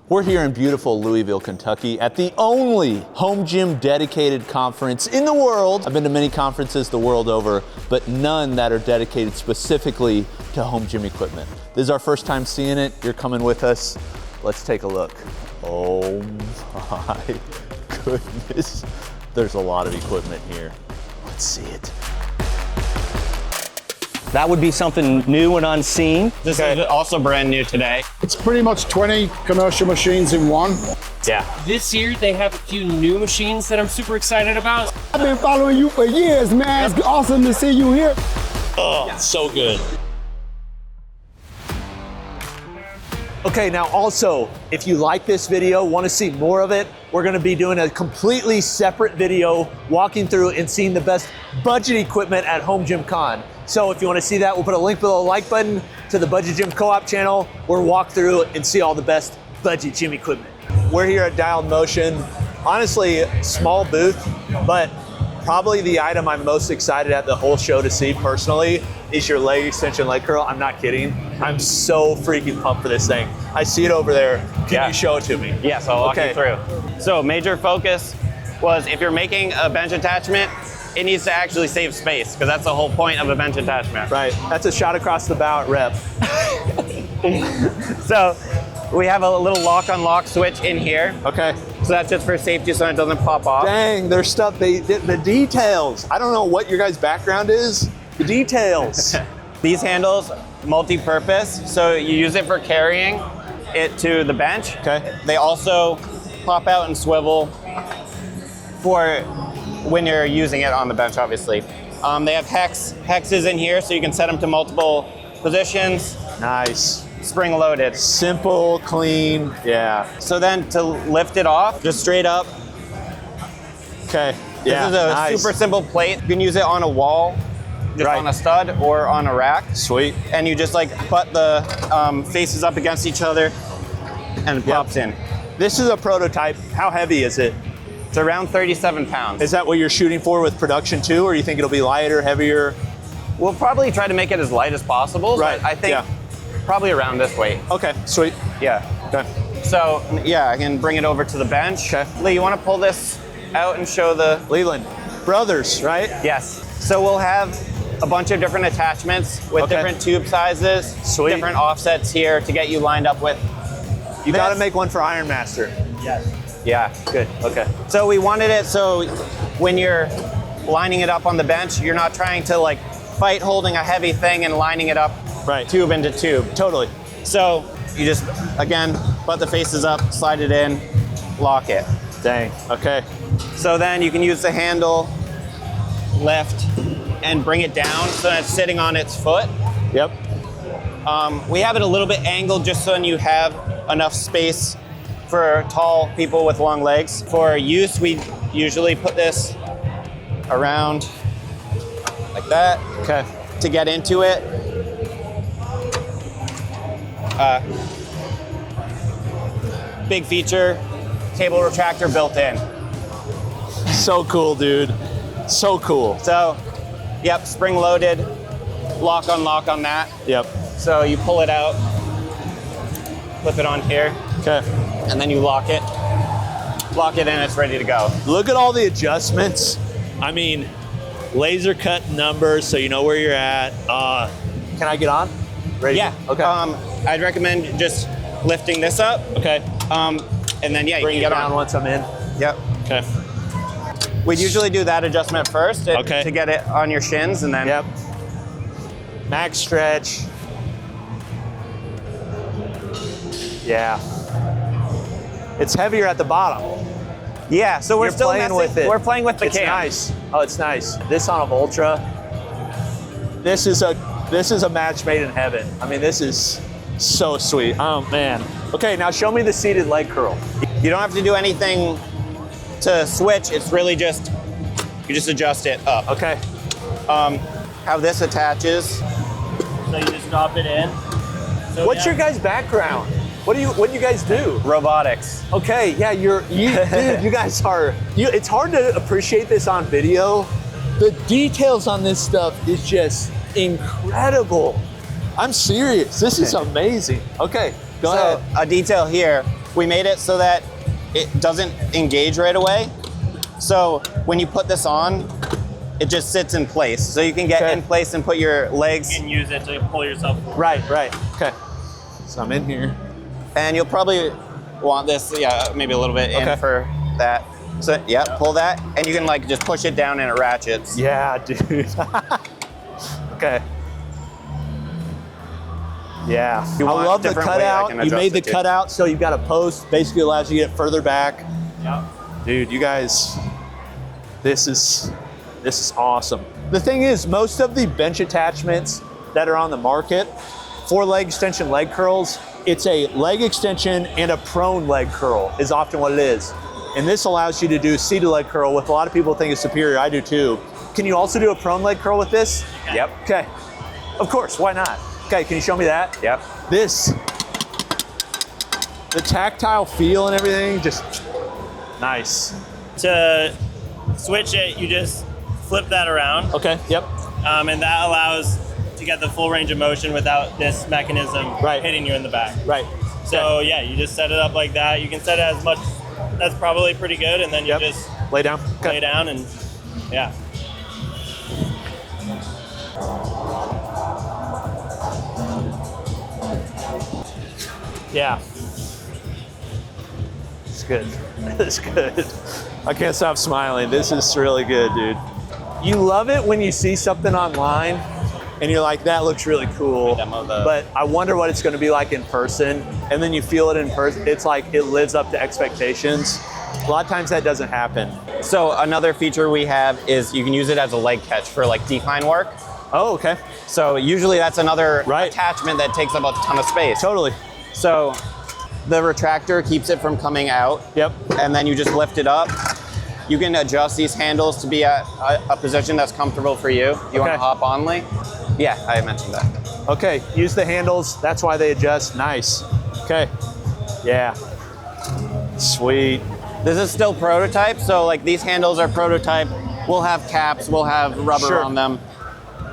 We're here in beautiful Louisville, Kentucky at the only home gym dedicated conference in the world. I've been to many conferences the world over, but none that are dedicated specifically to home gym equipment. This is our first time seeing it. You're coming with us. Let's take a look. Oh my goodness. There's a lot of equipment here. Let's see it. That would be something new and unseen. This is also brand new today. It's pretty much 20 commercial machines in one. Yeah. This year, they have a few new machines that I'm super excited about. I've been following you for years, man. It's awesome to see you here. Oh, yeah. So good. Okay, now also, if you like this video, want to see more of it, we're going to be doing a completely separate video walking through and seeing the best budget equipment at HomeGymCon. So if you want to see that, we'll put a link below the like button to the Budget Gym Co-op channel, or walk through and see all the best budget gym equipment. We're here at Dialed Motion. Honestly, small booth, but probably the item I'm most excited at the whole show to see personally is your leg extension leg curl. I'm not kidding. I'm so freaking pumped for this thing. I see it over there. Can you show it to me? Yes, I'll walk you through. So major focus was if you're making a bench attachment, it needs to actually save space, because that's the whole point of a bench attachment. Right, that's a shot across the bow at rep. So we have a little lock-on-lock switch in here. Okay. So that's just for safety so it doesn't pop off. Dang, there's stuff, the details. I don't know what your guys' background is. The details. These handles, multi-purpose, so you use it for carrying it to the bench. Okay. They also pop out and swivel for when you're using it on the bench, obviously. They have hexes in here, so you can set them to multiple positions. Nice. Spring loaded. Simple, clean, yeah. So then to lift it off, just straight up. Okay, This is a super simple plate. You can use it on a wall, just on a stud, or on a rack. Sweet. And you just like put the faces up against each other and it pops in. This is a prototype. How heavy is it? It's around 37 pounds. Is that what you're shooting for with production too, or you think it'll be lighter, heavier? We'll probably try to make it as light as possible. Right, But I think probably around this weight. Okay, sweet. Yeah. Okay. So yeah, I can bring it over to the bench. Okay. Lee, you want to pull this out and show the... Leland Brothers, right? Yes. So we'll have a bunch of different attachments with different tube sizes, different offsets here to get you lined up with. You got to make one for Ironmaster. Yes. Yeah, good. Okay. So we wanted it so when you're lining it up on the bench, you're not trying to like fight holding a heavy thing and lining it up tube into tube. Totally. So you just, again, butt the faces up, slide it in, lock it. Dang, okay. So then you can use the handle, lift, and bring it down so that it's sitting on its foot. Yep. We have it a little bit angled just so you have enough space for tall people with long legs. For use, we usually put this around like that to get into it. Big feature, cable retractor built in. So cool, dude. So cool. So, yep, spring loaded, lock on that. Yep. So you pull it out, flip it on here. Okay. And then you lock it in, it's ready to go. Look at all the adjustments. I mean, laser cut numbers so you know where you're at. Can I get on? Ready? Yeah. Okay. I'd recommend just lifting this up. Okay. And then you bring can it get down on once I'm in. Yep. Okay. We'd usually do that adjustment first to get it on your shins, and then. Yep. Max stretch. Yeah. It's heavier at the bottom. Yeah, so we're still playing with it. We're playing with the It's cam. nice. Oh, it's nice. This on a Ultra. This is a match made in heaven. I mean, this is so sweet. Oh man. Okay, now show me the seated leg curl. You don't have to do anything to switch. It's really just you just adjust it up. Okay. How this attaches. So you just drop it in. So What's your guys' background? What do you guys do? Robotics. Okay, yeah, dude, you guys are, it's hard to appreciate this on video. The details on this stuff is just incredible. I'm serious, this is amazing. Okay, Go ahead. A detail here, we made it so that it doesn't engage right away. So when you put this on, it just sits in place. So you can get in place and put your legs. You can use it to pull yourself forward. Right. Okay. So I'm in here. And you'll probably want this, maybe a little bit in for that. So yeah, pull that, and you can like just push it down and it ratchets. Yeah, dude. Okay. Yeah. I love the cutout. You made the cutout, so you've got a post. Basically allows you to get further back. Yep. Dude, you guys, this is awesome. The thing is, most of the bench attachments that are on the market for leg extension leg curls, it's a leg extension and a prone leg curl is often what it is. And this allows you to do seated leg curl, which a lot of people think is superior. I do too. Can you also do a prone leg curl with this? Yep. Okay. Of course, why not? Okay, can you show me that? Yep. This, the tactile feel and everything, just nice. To switch it, you just flip that around. Okay, yep. And that allows to get the full range of motion without this mechanism hitting you in the back. Right. So yeah, you just set it up like that. You can set it as much, that's probably pretty good, and then you just lay down. Lay down and yeah. Yeah. It's good. It's good. I can't stop smiling. This is really good, dude. You love it when you see something online and you're like, that looks really cool. But I wonder what it's going to be like in person. And then you feel it in person. It's like it lives up to expectations. A lot of times that doesn't happen. So another feature we have is you can use it as a leg catch for like decline work. Oh, okay. So usually that's another attachment that takes up a ton of space. Totally. So the retractor keeps it from coming out. Yep. And then you just lift it up. You can adjust these handles to be at a position that's comfortable for you. You want to hop only? Yeah, I mentioned that. Okay, use the handles. That's why they adjust. Nice. Okay. Yeah. Sweet. This is still prototype, so like these handles are prototype. We'll have caps, we'll have rubber on them.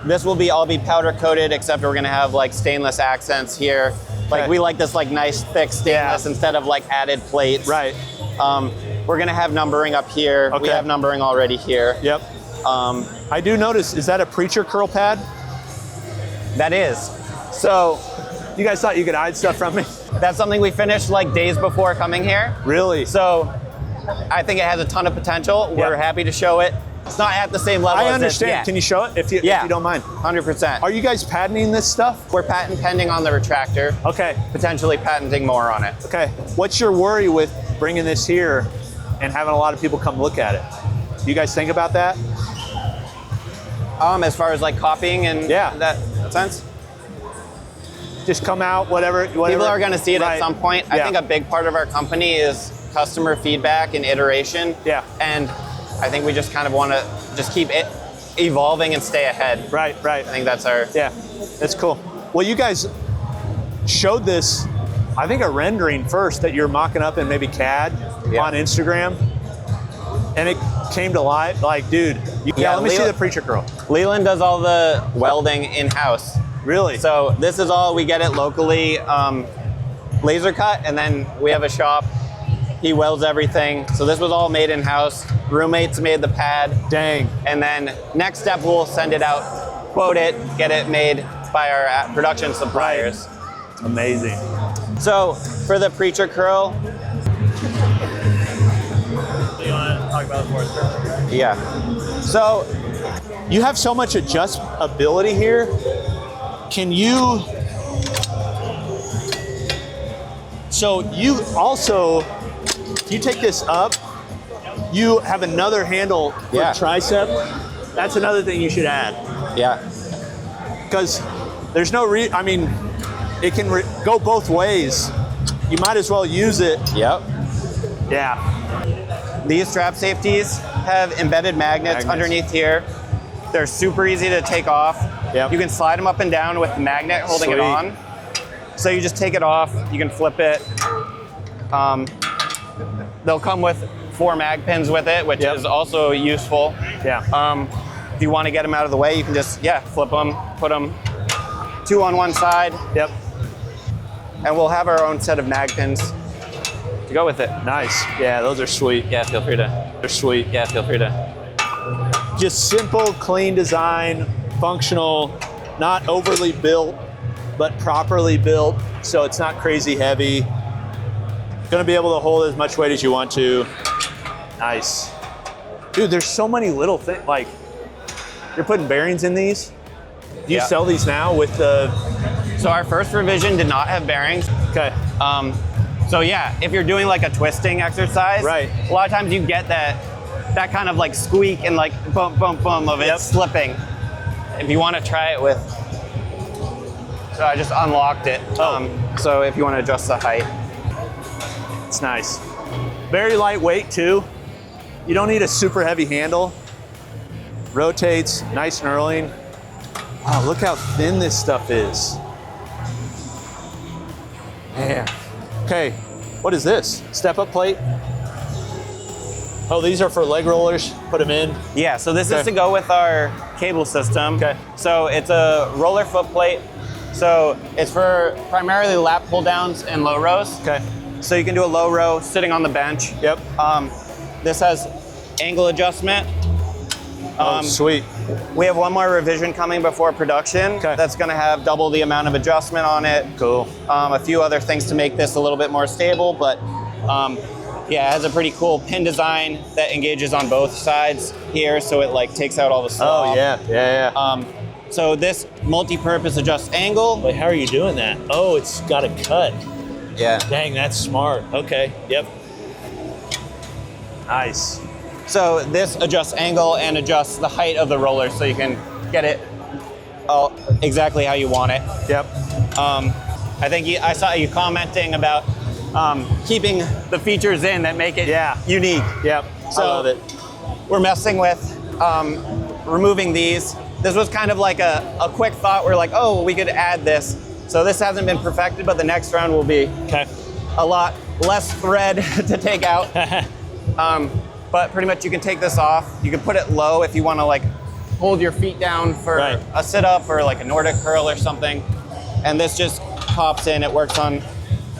This will all be powder coated, except we're gonna have like stainless accents here. Like we like this like nice thick stainless instead of like added plates. Right. We're gonna have numbering up here. We have numbering already here. Yep. I do notice, is that a preacher curl pad? That is. So you guys thought you could hide stuff from me? That's something we finished like days before coming here. Really? So I think it has a ton of potential. We're happy to show it. It's not at the same level I as understand. this yet. Can you show it if you don't mind? 100%. Are you guys patenting this stuff? We're patent pending on the retractor. Okay. Potentially patenting more on it. Okay. What's your worry with bringing this here and having a lot of people come look at it? Do you guys think about that? As far as like copying and that sense? Just come out, whatever. People are going to see it at some point. I think a big part of our company is customer feedback and iteration. Yeah. And I think we just kind of want to just keep it evolving and stay ahead. Right. I think that's our... Yeah, that's cool. Well, you guys showed this, I think a rendering first that you're mocking up in maybe CAD on Instagram. And it came to life, like, dude, let me see the preacher curl. Leland does all the welding in-house. Really? So this is all, we get it locally laser cut, and then we have a shop. He welds everything. So this was all made in-house. Roommates made the pad. Dang. And then next step, we'll send it out, quote it, get it made by our production suppliers. Right. Amazing. So for the preacher curl. Do you want to talk about the fourth curl? Yeah. So you have so much adjustability here. Can you, so you also, if you take this up, you have another handle for tricep. That's another thing you should add. Yeah. Because there's no it can go both ways. You might as well use it. Yep. Yeah. These strap safeties have embedded magnets underneath here. They're super easy to take off. Yep. You can slide them up and down with the magnet holding it on. So you just take it off, you can flip it. They'll come with 4 mag pins with it, which is also useful. Yeah. If you want to get them out of the way, you can just, flip them, put them 2 on one side. Yep. and we'll have our own set of nag pins to go with it. Nice. Yeah, those are sweet. Yeah, feel free to. They're sweet. Yeah, feel free to. Just simple, clean design, functional, not overly built, but properly built, so it's not crazy heavy. Gonna be able to hold as much weight as you want to. Nice. Dude, there's so many little things, like, you're putting bearings in these? Do you sell these now with the... So our first revision did not have bearings. Okay. So yeah, if you're doing like a twisting exercise, right, a lot of times you get that kind of like squeak and like bump, bump, bump of it slipping. If you want to try it with, so I just unlocked it. So if you want to adjust the height. It's nice. Very lightweight too. You don't need a super heavy handle. Rotates, nice knurling. Wow, look how thin this stuff is. Man. Okay, what is this? Step-up plate? Oh, these are for leg rollers, put them in. Yeah, so this is to go with our cable system. Okay. So it's a roller foot plate. So it's for primarily lap pull downs and low rows. Okay. So you can do a low row sitting on the bench. Yep. This has angle adjustment. Sweet. We have one more revision coming before production. Okay. That's gonna have double the amount of adjustment on it. Cool. A few other things to make this a little bit more stable, but yeah, it has a pretty cool pin design that engages on both sides here, so it like takes out all the slop. Oh yeah. So this multi-purpose adjusts angle. Wait, how are you doing that? Oh, it's got a cut. Yeah. Dang, that's smart. Okay, yep. Nice. So this adjusts angle and adjusts the height of the roller so you can get it exactly how you want it. Yep. I think I saw you commenting about keeping the features in that make it unique. Yep, So I love it. We're messing with removing these. This was kind of like a quick thought. We're like, oh, we could add this. So this hasn't been perfected, but the next round will be a lot less thread to take out. But pretty much you can take this off. You can put it low if you want to like hold your feet down for a sit-up or like a Nordic curl or something. And this just pops in. It works on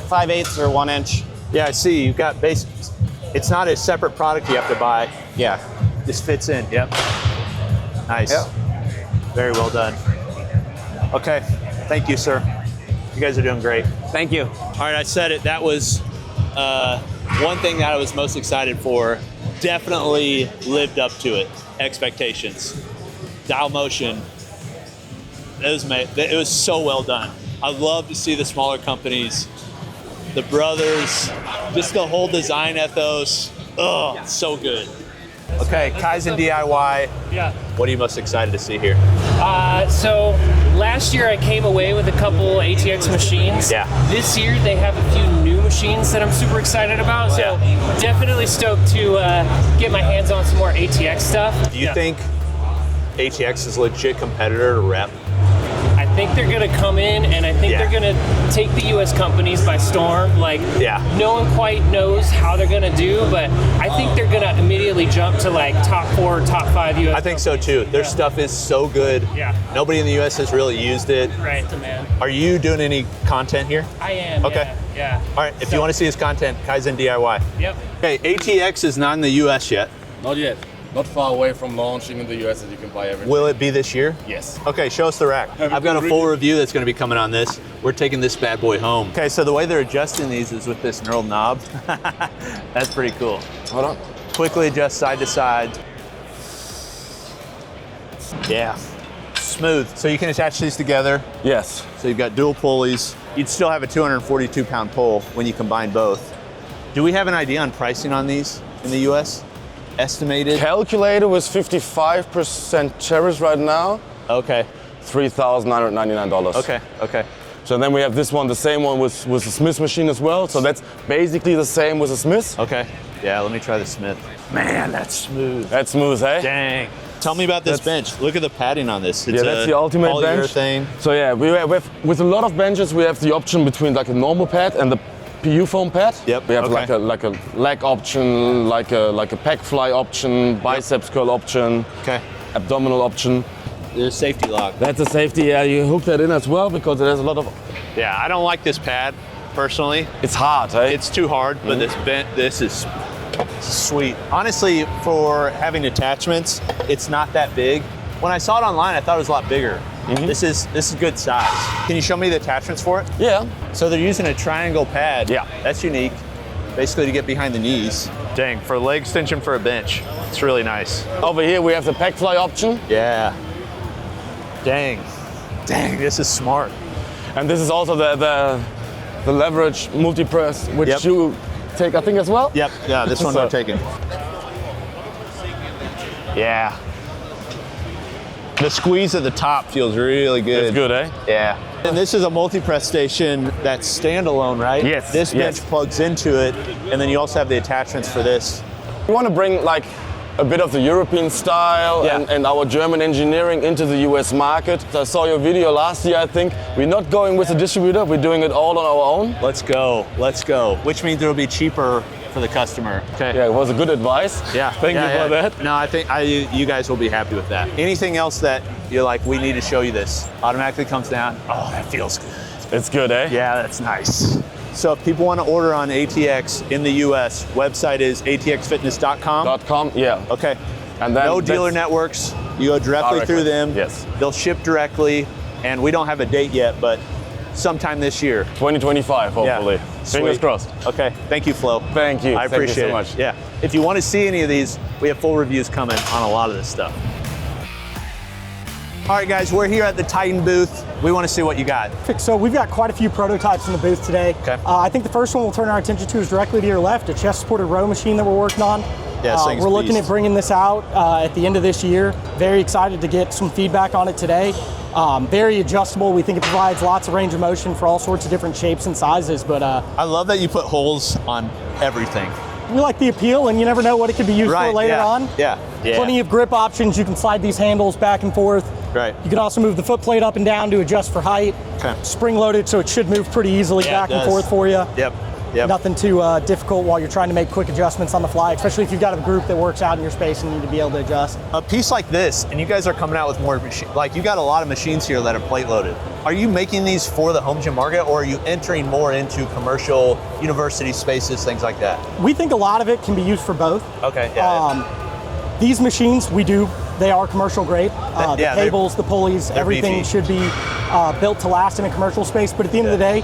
5/8 or 1 inch. Yeah, I see. You've got basics. It's not a separate product you have to buy. Yeah. This fits in. Yep. Nice. Yep. Very well done. Okay. Thank you, sir. You guys are doing great. Thank you. All right, I said it. That was one thing that I was most excited for. Definitely lived up to it. Expectations. Dial motion. It was so well done. I love to see the smaller companies, the brothers, just the whole design ethos. Oh, it's so good. Okay, KaizenDIY. Yeah. What are you most excited to see here? So last year I came away with a couple ATX machines. Yeah. This year they have a few new machines that I'm super excited about. So definitely stoked to get my hands on some more ATX stuff. Do you think ATX is a legit competitor to Rep? I think they're gonna come in and I think they're gonna take the US companies by storm. Like, no one quite knows how they're gonna do, but I think they're gonna immediately jump to like top 4, top 5 US I think so too. Their stuff is so good. Yeah. Nobody in the US has really used it. Right, man. Are you doing any content here? I am. Okay. Yeah. All right, if you want to see his content, KaizenDIY. Yep. Okay, ATX is not in the US yet. Not yet. Not far away from launching in the US that you can buy everything. Will it be this year? Yes. Okay, show us the rack. I've got a full review that's going to be coming on this. We're taking this bad boy home. Okay, so the way they're adjusting these is with this knurled knob. That's pretty cool. Hold on. Quickly adjust side to side. Yeah, smooth. So you can attach these together. Yes. So you've got dual pulleys. You'd still have a 242-pound pull when you combine both. Do we have an idea on pricing on these in the US? Estimated? Calculator with 55% cherries right now. Okay. $3,999. Okay. So then we have this one, the same one with the Smith machine as well. So that's basically the same with the Smith. Okay. Yeah, let me try the Smith. Man, that's smooth. That's smooth, eh? Dang. Tell me about this bench. Look at the padding on this. It's that's the ultimate bench. Polyurethane. So yeah, we have, with a lot of benches, we have the option between like a normal pad and the PU foam pad. Yep. We have like a leg option, like a pec fly option, biceps curl option, abdominal option. There's a safety lock. That's a safety. Yeah, you hook that in as well because it has a lot of. Yeah, I don't like this pad. personally. It's hard, eh? It's too hard, but this is sweet. Honestly, for having attachments, it's not that big. When I saw it online, I thought it was a lot bigger. This is good size. Can you show me the attachments for it? Yeah. So they're using a triangle pad. Yeah. That's unique. Basically to get behind the knees. Dang, for leg extension for a bench. It's really nice. Over here we have the pack fly option. Yeah. Dang, this is smart. And this is also the leverage multi-press, which you take, I think, as well? Yep, yeah, this one I'm taking. Yeah. The squeeze at the top feels really good. It's good, eh? Yeah. And this is a multi-press station that's standalone, right? Yes. This bench plugs into it, and then you also have the attachments for this. We want to bring like a bit of the European style and our German engineering into the US market. I saw your video last year, I think. We're not going with a distributor, we're doing it all on our own. Let's go. Which means it'll be cheaper for the customer. Okay. Yeah, it was a good advice. Yeah. Thank you for that. No, I think you guys will be happy with that. Anything else that you're like, we need to show you this? Automatically comes down. Oh, that feels good. It's good, eh? Yeah, that's nice. So if people want to order on ATX in the US, website is atxfitness.com. .com, yeah. Okay. And then no dealer networks. You go directly through them. Yes. They'll ship directly, and we don't have a date yet, but sometime this year. 2025, hopefully. Yeah. Fingers Sweet. crossed. Okay. Thank you, Flo. Thank you. I Thank you appreciate so it. much. Yeah. If you want to see any of these, we have full reviews coming on a lot of this stuff. All right, guys, we're here at the Titan booth. We want to see what you got. So we've got quite a few prototypes in the booth today. Okay. I think the first one we'll turn our attention to is directly to your left, a chest-supported row machine that we're working on. Yeah, we're looking at bringing this out at the end of this year. Very excited to get some feedback on it today. Very adjustable. We think it provides lots of range of motion for all sorts of different shapes and sizes. But I love that you put holes on everything. We like the appeal, and you never know what it could be used for later on. Yeah. Plenty of grip options. You can slide these handles back and forth. Right. You can also move the foot plate up and down to adjust for height. Okay. Spring loaded, so it should move pretty easily back and forth for you. Yep. Nothing too difficult while you're trying to make quick adjustments on the fly, especially if you've got a group that works out in your space and you need to be able to adjust. A piece like this, and you guys are coming out with more like you got a lot of machines here that are plate loaded. Are you making these for the home gym market, or are you entering more into commercial university spaces, things like that? We think a lot of it can be used for both. Okay. These machines, they are commercial grade. The cables, the pulleys, everything beefy. should be built to last in a commercial space. But at the end of the day,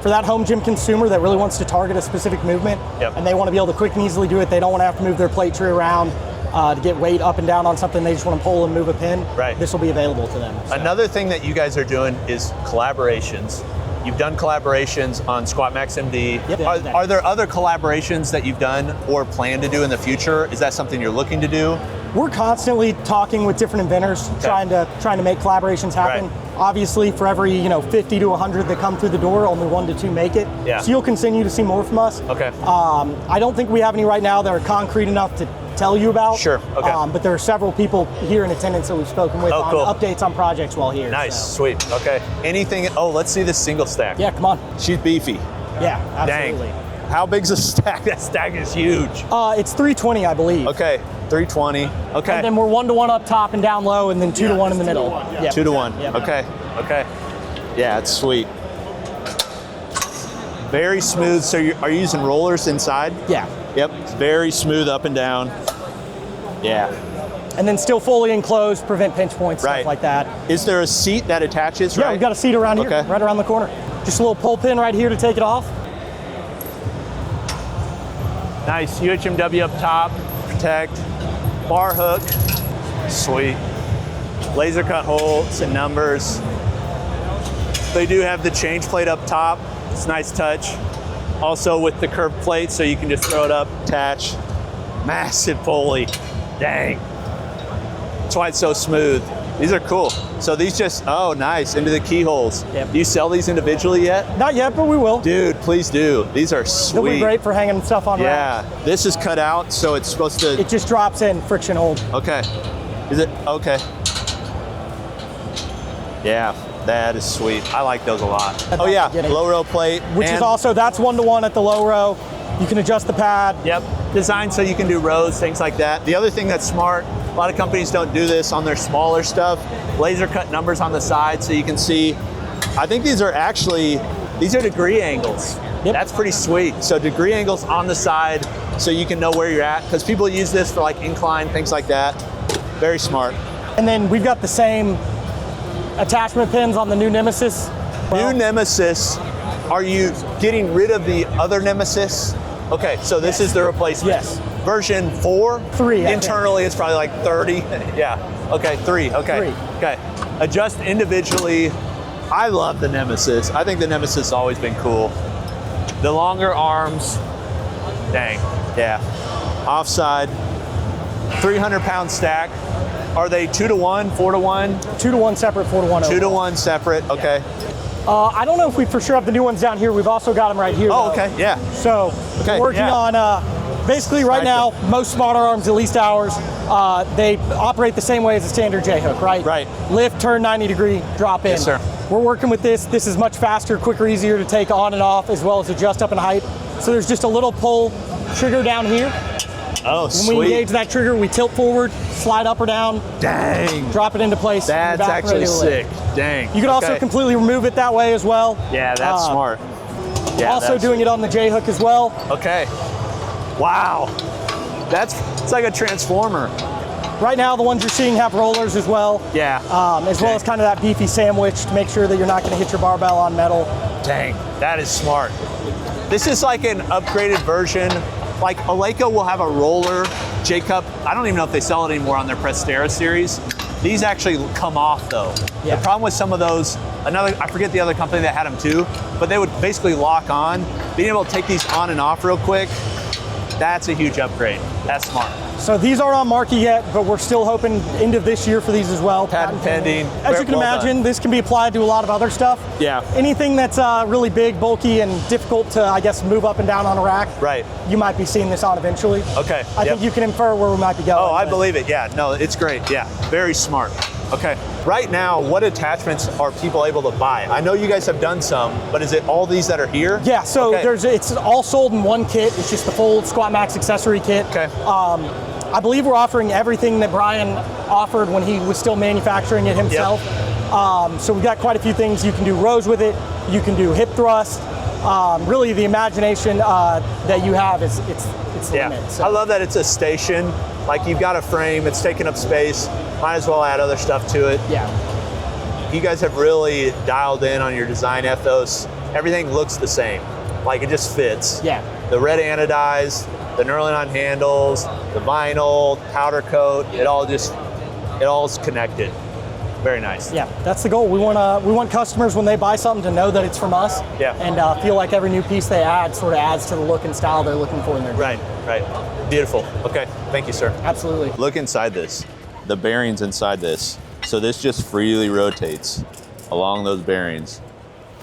for that home gym consumer that really wants to target a specific movement, and they want to be able to quick and easily do it, they don't want to have to move their plate tree around to get weight up and down on something, they just want to pull and move a pin. Right. This will be available to them. So. Another thing that you guys are doing is collaborations. You've done collaborations on Squat Max MD. Yep. Are there other collaborations that you've done or plan to do in the future? Is that something you're looking to do? We're constantly talking with different inventors, trying to make collaborations happen. Right. Obviously, for every 50 to 100 that come through the door, only 1 to 2 make it. Yeah. So you'll continue to see more from us. Okay. I don't think we have any right now that are concrete enough to tell you about. Sure. Okay. But there are several people here in attendance that we've spoken with on cool. updates on projects while here. Nice. So. Sweet. Okay. Anything? Oh, let's see this single stack. Yeah, come on. She's beefy. Yeah, absolutely. Dang. How big's a stack? That stack is huge. It's 320, I believe. Okay. 320. Okay. And then we're 1 to 1 up top and down low, and then 2 to 1 in the middle. 2 to 1. Yep. Okay. Okay. Yeah, it's sweet. Very smooth. So are you using rollers inside? Yeah. Yep. It's very smooth up and down. Yeah. And then still fully enclosed, prevent pinch points, stuff like that. Is there a seat that attaches? Yeah, we've got a seat around here, Okay. right around the corner. Just a little pull pin right here to take it off. Nice. UHMW up top. Protect. Bar hook. Sweet. Laser cut holes and numbers. They do have the change plate up top. It's a nice touch. Also with the curved plate, so you can just throw it up, attach. Massive pulley. Dang. That's why it's so smooth. These are cool. So these just, oh, nice, into the keyholes. Yep. Do you sell these individually yet? Not yet, but we will. Dude, please do. These are sweet. They'll be great for hanging stuff on racks. Yeah, this is cut out, so it's supposed to. It just drops in, friction hold. Okay. Is it? Okay. Yeah, that is sweet. I like those a lot. Oh yeah, low row plate. Which is also, that's 1 to 1 at the low row. You can adjust the pad. Yep, designed so you can do rows, things like that. The other thing that's smart, a lot of companies don't do this on their smaller stuff. Laser cut numbers on the side so you can see. I think these These are degree angles. Yep. That's pretty sweet. So degree angles on the side so you can know where you're at, because people use this for like incline, things like that. Very smart. And then we've got the same attachment pins on the new Nemesis. New Nemesis, are you getting rid of the other Nemesis? Okay, so this is the replacement. Yes. Version 4? 3. Internally, it's probably like 30. Yeah, okay, 3, okay. 3. Okay, adjust individually. I love the Nemesis. I think the Nemesis has always been cool. The longer arms, dang, yeah. Offside, 300-pound stack. Are they 2-to-1, 4-to-1? 2-to-1 separate, 4-to-1 2 to 1 separate, okay. I don't know if we for sure have the new ones down here. We've also got them right here. Oh, though. okay, yeah. So Okay, we're working yeah. on, basically right now, most smarter arms, at least ours, they operate the same way as a standard J-hook, right? Right. Lift, turn 90 degree, drop in. Yes, sir. We're working with this. This is much faster, quicker, easier to take on and off, as well as adjust up in height. So there's just a little pull trigger down here. Oh, When sweet. we engage that trigger, we tilt forward, slide up or down, Dang. drop it into place. That's you're back actually ready to lift. sick. Dang. You can also Okay. completely remove it that way as well. Yeah, that's smart. Yeah, Also doing it on the J-hook as well. Okay. Wow. It's like a transformer. Right now, the ones you're seeing have rollers as well. Yeah. As well as kind of that beefy sandwich to make sure that you're not going to hit your barbell on metal. Dang, that is smart. This is like an upgraded version. Like Eleiko will have a roller J-cup. I don't even know if they sell it anymore on their Prestera series. These actually come off though. Yeah. The problem with some of those, I forget the other company that had them too, but they would basically lock on. Being able to take these on and off real quick, that's a huge upgrade. That's smart. So these aren't on market yet, but we're still hoping end of this year for these as well. Patent pending. As you can Well imagine, done. this can be applied to a lot of other stuff. Yeah. Anything that's really big, bulky, and difficult to, I guess, move up and down on a rack. Right. You might be seeing this on eventually. Okay. I think you can infer where we might be going. Oh, I but- believe it. Yeah, no, it's great. Yeah, very smart. Okay. Right now, what attachments are people able to buy? I know you guys have done some, but is it all these that are here? Yeah, so Okay. it's all sold in one kit. It's just the full Squat Max accessory kit. Okay. I believe we're offering everything that Brian offered when he was still manufacturing it himself. So we've got quite a few things. You can do rows with it. You can do hip thrust. Really, the imagination that you have is it's the Yeah, limit. So. I love that it's a station. Like you've got a frame, it's taking up space. Might as well add other stuff to it. Yeah. You guys have really dialed in on your design ethos. Everything looks the same. Like it just fits. Yeah. The red anodized, the knurling handles, the vinyl, powder coat, it all is connected. Very nice. Yeah, that's the goal. We want customers when they buy something to know that it's from us. Yeah. And feel like every new piece they add sort of adds to the look and style they're looking for in their Right, right. Beautiful. Okay, thank you, sir. Absolutely. Look inside this. The bearings inside this. So this just freely rotates along those bearings.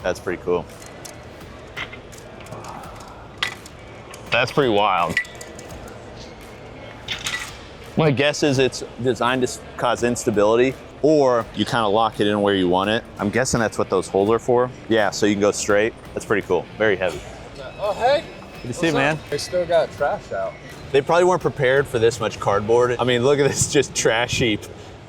That's pretty cool. That's pretty wild. My guess is it's designed to cause instability, or you kind of lock it in where you want it. I'm guessing that's what those holes are for. Yeah, so you can go straight. That's pretty cool. Very heavy. Oh, hey. Good to see you, man. They still got trash out. They probably weren't prepared for this much cardboard. I mean, look at this, just trash heap.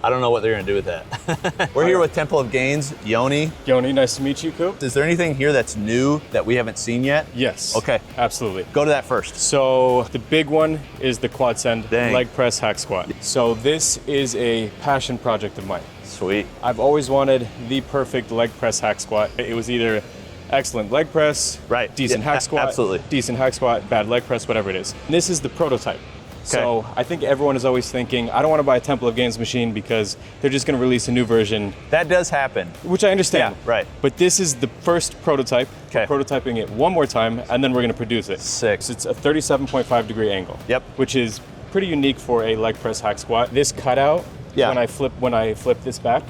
I don't know what they're gonna do with that. We're here with Temple of Gainz, Yoni. Yoni, nice to meet you, Coop. Is there anything here that's new that we haven't seen yet? Yes. Okay. Absolutely. Go to that first. So the big one is the quad send Dang. leg press hack squat. So this is a passion project of mine. Sweet. I've always wanted the perfect leg press hack squat. It was either excellent leg press, Right. decent Yeah, hack squat, absolutely. decent hack squat, bad leg press, whatever it is. And this is the prototype. So I think everyone is always thinking, I don't want to buy a Temple of Gainz machine because they're just going to release a new version. That does happen. Which I understand. Yeah, right. But this is the first prototype. Okay. We're prototyping it one more time, and then we're going to produce it. Sick. So it's a 37.5 degree angle. Yep. Which is pretty unique for a leg press hack squat. This cutout, Yeah. when I flip this back,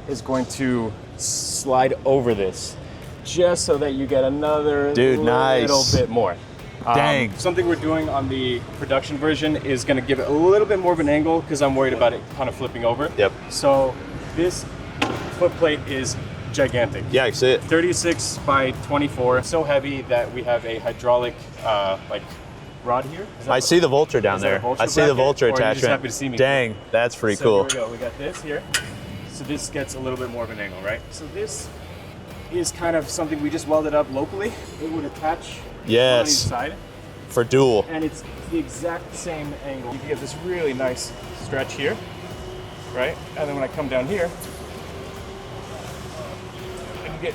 is going to slide over this, just so that you get another nice. little bit more. Dang. Something we're doing on the production version is going to give it a little bit more of an angle because I'm worried about it kind of flipping over. Yep. So this foot plate is gigantic. Yeah, I see it. 36 by 24. So heavy that we have a hydraulic rod here. Is that I see the Vulture down is that a there. Vulture I see the bracket, Vulture or are you just attachment. happy to see me? Dang, that's pretty So cool. here we go. We got this here. So this gets a little bit more of an angle, right? So this is kind of something we just welded up locally. It would attach on Yes. each side. For dual. And it's the exact same angle. You can get this really nice stretch here, right? And then when I come down here, I can get,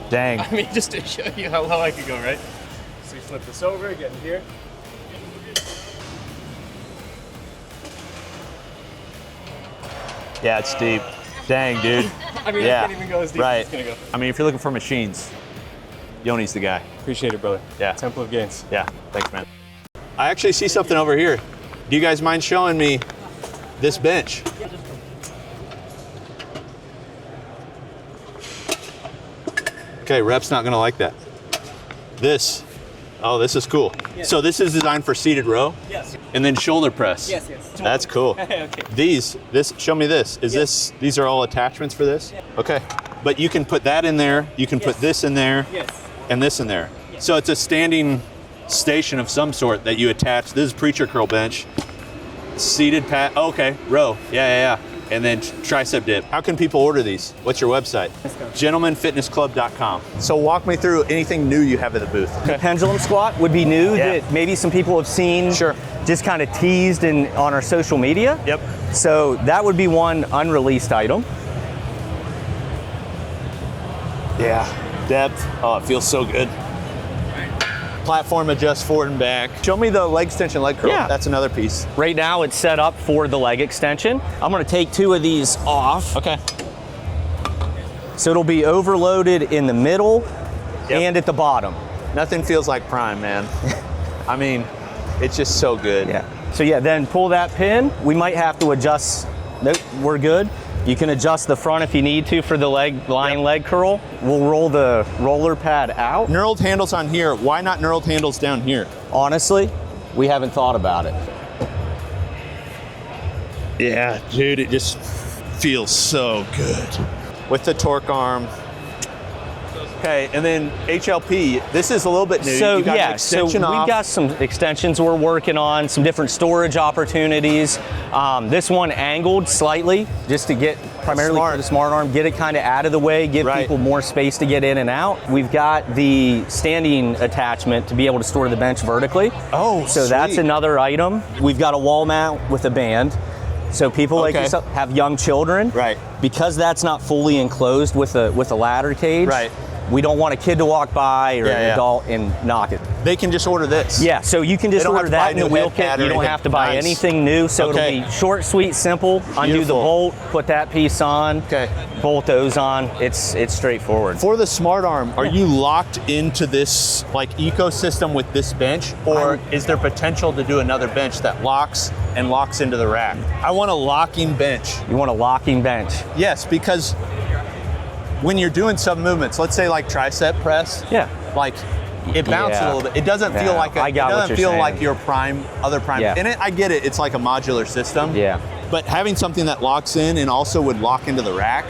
Dang. I mean, just to show you how low I could go, right? So you flip this over, get in here. Yeah, it's deep. Dang, dude. I mean, Yeah. I can't even go as deep Right. as it's gonna go. I mean, if you're looking for machines, Yoni's the guy. Appreciate it, brother. Yeah. Temple of Gainz. Yeah, thanks, man. I actually see something over here. Do you guys mind showing me this bench? Okay, rep's not gonna like that. This, oh, this is cool. Yes. So this is designed for seated row? Yes. And then shoulder press? Yes. That's cool. Okay. Show me this. These are all attachments for this? Yeah. Okay, but you can put that in there, you can put this in there, Yes. and this in there. So it's a standing station of some sort that you attach. This is preacher curl bench, seated pad, okay, row, yeah. And then tricep dip. How can people order these? What's your website? Gentlemanfitnessclub.com. So walk me through anything new you have at the booth. The pendulum squat would be new that maybe some people have seen. Sure. Just kind of teased on our social media. Yep. So that would be one unreleased item. Yeah, depth. Oh, it feels so good. Platform adjust forward and back. Show me the leg extension, leg curl. Yeah. That's another piece. Right now it's set up for the leg extension. I'm gonna take 2 of these off. Okay. So it'll be overloaded in the middle and at the bottom. Nothing feels like Prime, man. I mean, it's just so good. Yeah. So yeah, then pull that pin. We might have to adjust. Nope, we're good. You can adjust the front if you need to for the lying leg curl. We'll roll the roller pad out. Knurled handles on here. Why not knurled handles down here? Honestly, we haven't thought about it. Yeah, dude, it just feels so good. With the torque arm. Okay, and then HLP, this is a little bit new. So you got an yeah, extension so we've off. got some extensions we're working on, some different storage opportunities. This one angled slightly, just to get primarily for the smart arm, get it kind of out of the way, give people more space to get in and out. We've got the standing attachment to be able to store the bench vertically. Oh, so that's another item. We've got a wall mount with a band. So people like yourself have young children. Right. Because that's not fully enclosed with a ladder cage. Right. We don't want a kid to walk by or an adult and knock it. They can just order this. Yeah, so you can just order that in the wheel kit. You don't have to buy anything new. So it'll be short, sweet, simple. Undo the bolt, put that piece on, bolt those on. It's straightforward. For the smart arm, are you locked into this like ecosystem with this bench, or is there potential to do another bench that locks and locks into the rack? I want a locking bench. You want a locking bench? Yes, because when you're doing some movements, let's say like tricep press, like it bounces a little bit. It doesn't feel like like your other prime. And I get it. It's like a modular system. Yeah. But having something that locks in and also would lock into the rack,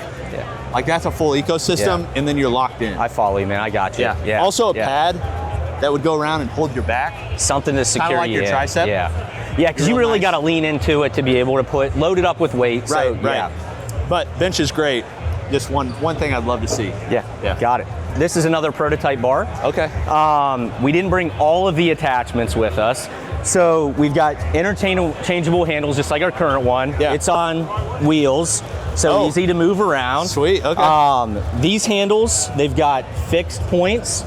like that's a full ecosystem, and then you're locked in. I follow you, man. I got you. Yeah. Also a pad that would go around and hold your back. Something to secure Kinda like your tricep. Yeah, because you really got to lean into it to be able to load it up with weight. Right, so, right. But bench is great. Just one thing I'd love to see. Yeah, got it. This is another prototype bar. Okay. We didn't bring all of the attachments with us. So we've got interchangeable handles just like our current one. Yeah. It's on wheels, so easy to move around. Sweet, okay. These handles, they've got fixed points,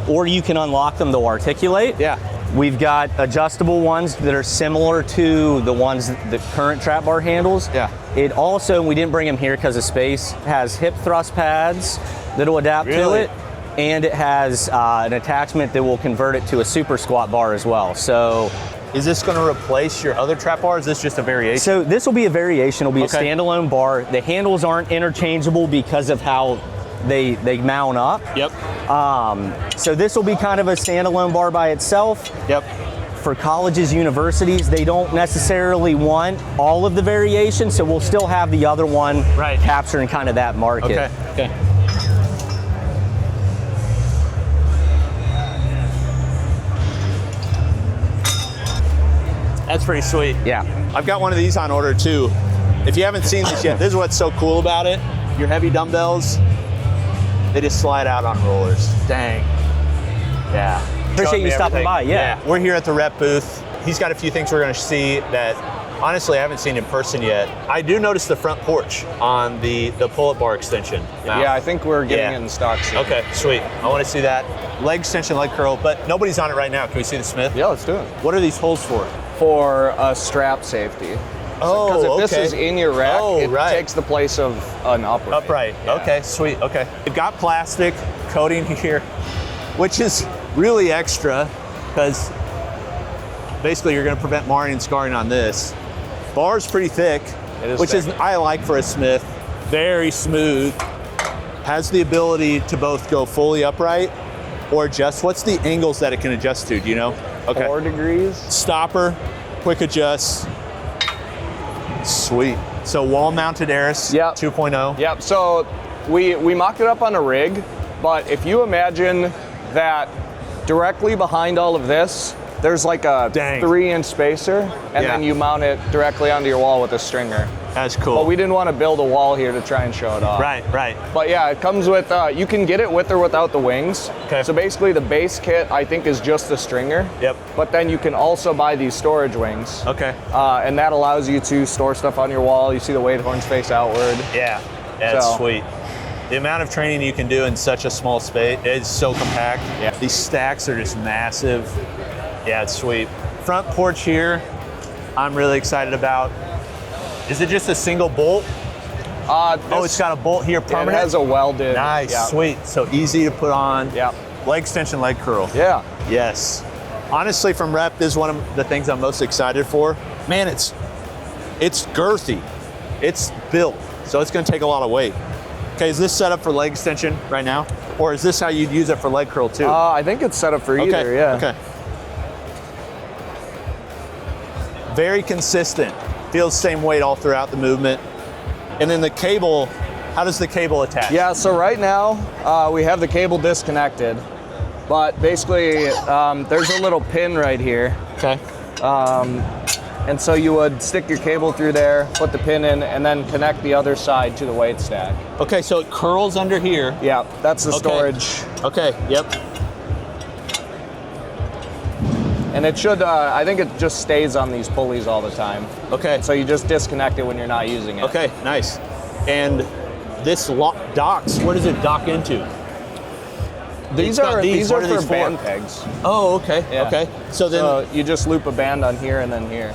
or you can unlock them to articulate. Yeah. We've got adjustable ones that are similar to the ones, the current trap bar handles. Yeah. It also, we didn't bring them here because of space, has hip thrust pads that'll adapt to it. And it has an attachment that will convert it to a super squat bar as well. So, is this going to replace your other trap bar? Or is this just a variation? So this will be a variation. It'll be a standalone bar. The handles aren't interchangeable because of how they mount up. Yep. So this will be kind of a standalone bar by itself. Yep. For colleges, universities, they don't necessarily want all of the variation, so we'll still have the other one capturing kind of that market. Okay. That's pretty sweet. Yeah. I've got one of these on order too. If you haven't seen this yet, this is what's so cool about it. Your heavy dumbbells, They just slide out on rollers. Dang. Yeah. Appreciate you stopping by, yeah. We're here at the rep booth. He's got a few things we're gonna see that honestly I haven't seen in person yet. I do notice the front porch on the pull-up bar extension. Now. Yeah, I think we're getting it in stock soon. Okay, sweet. I wanna see that. Leg extension, leg curl, but nobody's on it right now. Can we see the Smith? Yeah, let's do it. What are these holes for? For a strap safety. Oh, Because if okay. this is in your rack, it right. takes the place of an upright. Upright. Yeah. Okay, sweet. Okay. We've got plastic coating here, which is really extra because basically you're going to prevent marring and scarring on this. Bar's pretty thick, which is I like for a Smith. Very smooth. Has the ability to both go fully upright or adjust. What's the angles that it can adjust to? Do you know? Okay. 4 degrees. Stopper, quick adjust. Sweet. So wall-mounted Aris 2.0. Yep. So we mocked it up on a rig, but if you imagine that directly behind all of this, there's like a 3-inch spacer, and then you mount it directly onto your wall with a stringer. That's cool. But we didn't want to build a wall here to try and show it off. Right, right. But yeah, it comes with, you can get it with or without the wings. Okay. So basically the base kit, I think, is just the stringer. Yep. But then you can also buy these storage wings. Okay. And that allows you to store stuff on your wall. You see the weight horns face outward. Yeah, that's sweet. The amount of training you can do in such a small space is so compact. Yeah. These stacks are just massive. Yeah, it's sweet. Front porch here, I'm really excited about. Is it just a single bolt? Oh, it's got a bolt here permanent? It has a welded. Nice, sweet. So easy to put on. Yeah. Leg extension, leg curl. Yeah. Yes. Honestly, from rep, this is one of the things I'm most excited for. Man, it's girthy. It's built, so it's gonna take a lot of weight. Okay, is this set up for leg extension right now? Or is this how you'd use it for leg curl too? I think it's set up for either, yeah. Okay. Very consistent. Feels the same weight all throughout the movement. And then the cable, how does the cable attach? Yeah, so right now we have the cable disconnected, but basically there's a little pin right here. Okay. And so you would stick your cable through there, put the pin in, and then connect the other side to the weight stack. Okay, so it curls under here. Yeah, that's the storage. Okay, yep. And it should, I think it just stays on these pulleys all the time. Okay. So you just disconnect it when you're not using it. Okay, nice. And this docks, where does it dock into? These are for band pegs. Oh, okay, Yeah. okay. So you just loop a band on here and then here.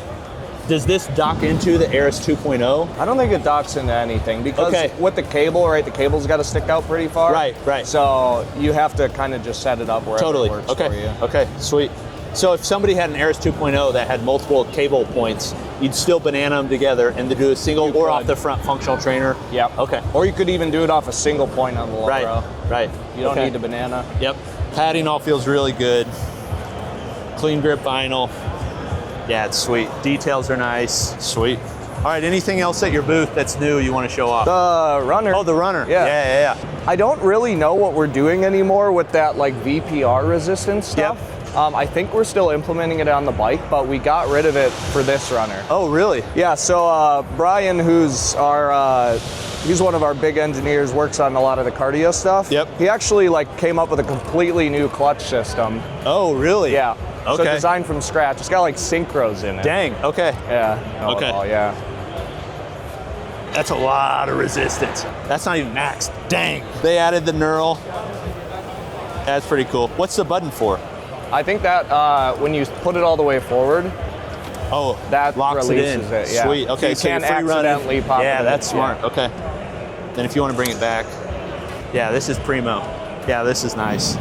Does this dock into the Aris 2.0? I don't think it docks into anything because with the cable, right, the cable's got to stick out pretty far. Right, right. So you have to kind of just set it up wherever it works for you. Okay, sweet. So if somebody had an Aris 2.0 that had multiple cable points, you'd still banana them together and to do a single or off the front functional trainer? Yeah. Okay. Or you could even do it off a single point on the low row. Right. You don't need a banana. Yep. Padding all feels really good. Clean grip vinyl. Yeah, it's sweet. Details are nice. Sweet. All right, anything else at your booth that's new you want to show off? The runner. Oh, the runner. Yeah. Yeah. I don't really know what we're doing anymore with that like VPR resistance stuff. Yep. I think we're still implementing it on the bike, but we got rid of it for this runner. Oh, really? Yeah, so Brian, who's he's one of our big engineers, works on a lot of the cardio stuff. Yep. He actually came up with a completely new clutch system. Oh, really? Yeah. Okay. So designed from scratch. It's got synchros in it. Dang, okay. Yeah. Okay. Yeah. That's a lot of resistance. That's not even maxed. Dang. They added the knurl. That's pretty cool. What's the button for? I think that when you put it all the way forward, that locks releases it in. Yeah. Sweet. Okay, so you can't free accidentally pop it. Yeah, in. that's smart. Okay. Then if you want to bring it back, yeah, this is primo. Yeah, this is nice.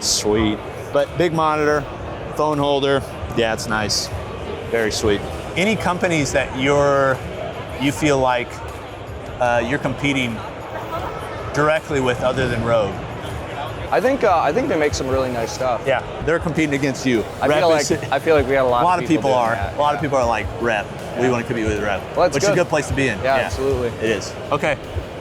Sweet. But big monitor, phone holder. Yeah, it's nice. Very sweet. Any companies that you feel like you're competing directly with other than Rogue? I think they make some really nice stuff. Yeah, they're competing against you. I feel like we have a lot of people are. That. A lot of people are like, rep. Yeah. We want to compete with rep, which is a good place to be in. Yeah, absolutely. It is. Okay,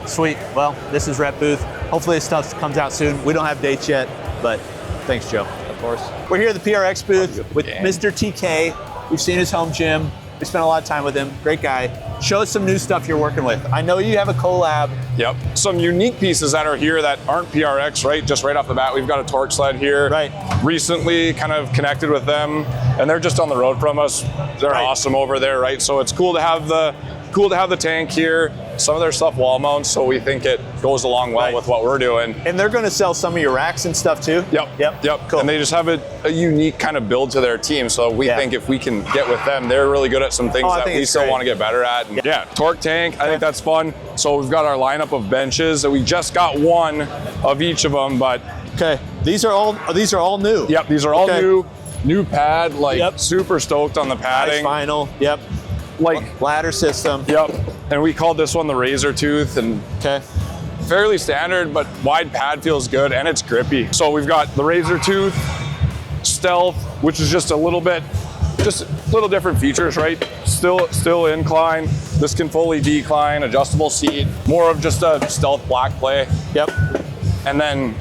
sweet. Well, this is Rep Booth. Hopefully this stuff comes out soon. We don't have dates yet, but thanks, Joe. Of course. We're here at the PRX booth with Mr. TK. We've seen his home gym. We spent a lot of time with him. Great guy. Show us some new stuff you're working with. I know you have a collab. Yep. Some unique pieces that are here that aren't PRX, right? Just right off the bat, we've got a torque sled here. Right. Recently kind of connected with them, and they're just on the road from us. They're awesome over there, right? So it's cool to have the tank here. Some of their stuff wall mounts, so we think it goes along well with what we're doing. And they're going to sell some of your racks and stuff too? Yep. Cool. And they just have a unique kind of build to their team, so we think if we can get with them, they're really good at some things that we still want to get better at. And torque tank, I think that's fun. So we've got our lineup of benches, and we just got one of each of them, but these are all new. Yep, these are all new pad, like super stoked on the padding. Nice vinyl. Yep. Like ladder system. Yep. And we called this one the Razor Tooth, and fairly standard, but wide pad feels good and it's grippy. So we've got the Razor Tooth, Stealth, which is just a little different features, right? Still incline. This can fully decline, adjustable seat, more of just a stealth black play. Yep. And then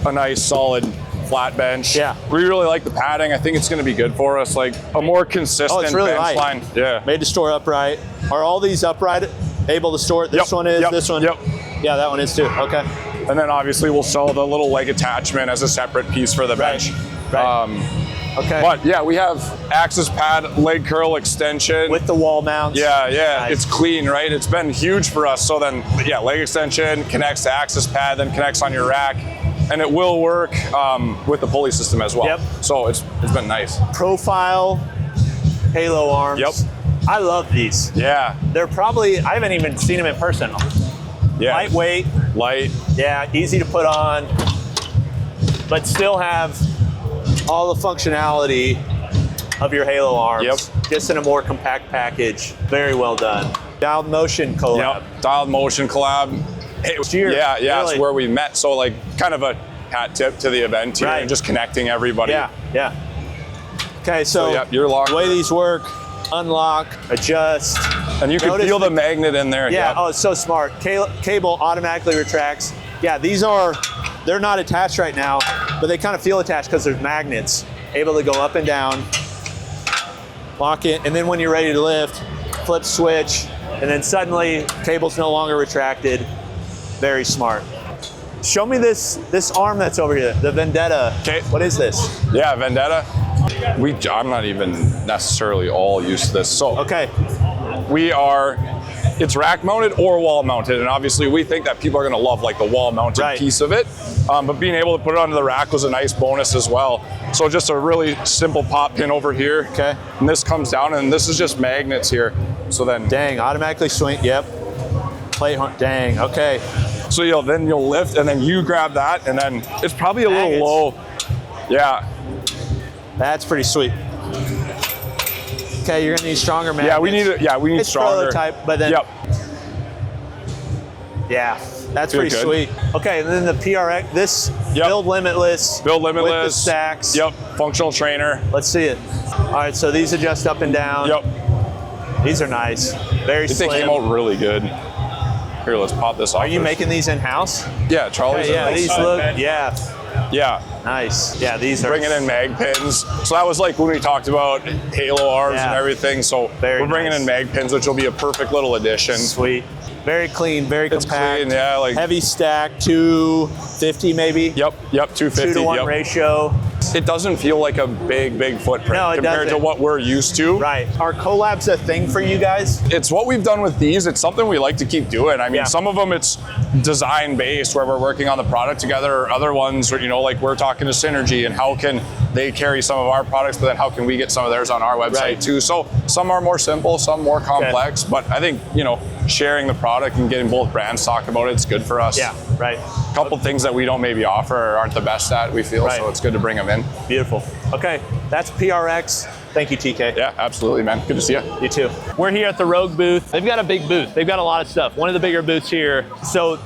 a nice solid flat bench. Yeah. We really like the padding. I think it's going to be good for us, like a more consistent it's really bench light. line. Yeah. Made to store upright. Are all these upright, able to store? This one is, this one? Yep. Yeah, that one is too. Okay. And then obviously we'll sell the little leg attachment as a separate piece for the bench. Okay. But yeah, we have axis pad, leg curl extension. With the wall mounts. Yeah. Nice. It's clean, right? It's been huge for us. So then, leg extension connects to axis pad, then connects on your rack. And it will work with the pulley system as well. Yep. So it's been nice. Profile halo arms. Yep. I love these. Yeah. They're probably, I haven't even seen them in person. Yeah. Lightweight. Light. Yeah, easy to put on, but still have all the functionality of your halo arms. Yep. Just in a more compact package. Very well done. Dialed motion collab. Yep. Dialed motion collab. Hey, really? It's where we met. So like kind of a hat tip to the event here and just connecting everybody. Yeah. Okay, so you're locked. The way these work, unlock, adjust. And you can feel the magnet in there. Yeah, oh, it's so smart. Cable automatically retracts. Yeah, they're not attached right now, but they kind of feel attached because there's magnets able to go up and down, lock it, and then when you're ready to lift, flip switch, and then suddenly cable's no longer retracted. Very smart. Show me this arm that's over here, the Vendetta. Okay. What is this? Yeah, Vendetta. I'm not even necessarily all used to this. So it's rack mounted or wall mounted, and obviously we think that people are going to love like the wall mounted piece of it. But being able to put it onto the rack was a nice bonus as well. So just a really simple pop pin over here. Okay. And this comes down, and this is just magnets here. So then, dang, automatically swing. Yep. Plate. Dang. Okay. So then you'll lift, and then you grab that, and then it's probably a little low. Yeah. That's pretty sweet. Okay, you're gonna need stronger magnets. We need stronger. It's prototype, but then. Yep. Yeah, that's pretty sweet. Okay, and then the PRX, this build limitless. Build limitless. With the stacks. Yep, functional trainer. Let's see it. All right, so these adjust up and down. Yep. These are nice. Very slim. They came out really good. Here, let's pop this off. Are you making these in-house? Yeah, Charlie's. Yeah, these look, Yeah. Nice. Yeah, these are. Bringing in mag pins. So that was like when we talked about halo arms and everything. So we're bringing in mag pins, which will be a perfect little addition. Sweet. Very clean, very compact. Clean, yeah. Like heavy stack, 250 maybe. Yep, 250. 2-to-1 ratio. It doesn't feel like a big footprint compared to what we're used to. Right. Are collabs a thing for you guys? It's what we've done with these. It's something we like to keep doing. I mean, some of them it's design based where we're working on the product together, or other ones where, like we're talking to Syngergy and how can they carry some of our products, but then how can we get some of theirs on our website too? So some are more simple, some more complex, but I think, sharing the product and getting both brands talk about it's good for us. Yeah, right. A couple things that we don't maybe offer or aren't the best at, we feel, so it's good to bring them in. Beautiful. Okay, that's PRX. Thank you, TK. Yeah, absolutely, man. Good to see you. You too. We're here at the Rogue booth. They've got a big booth. They've got a lot of stuff. One of the bigger booths here. So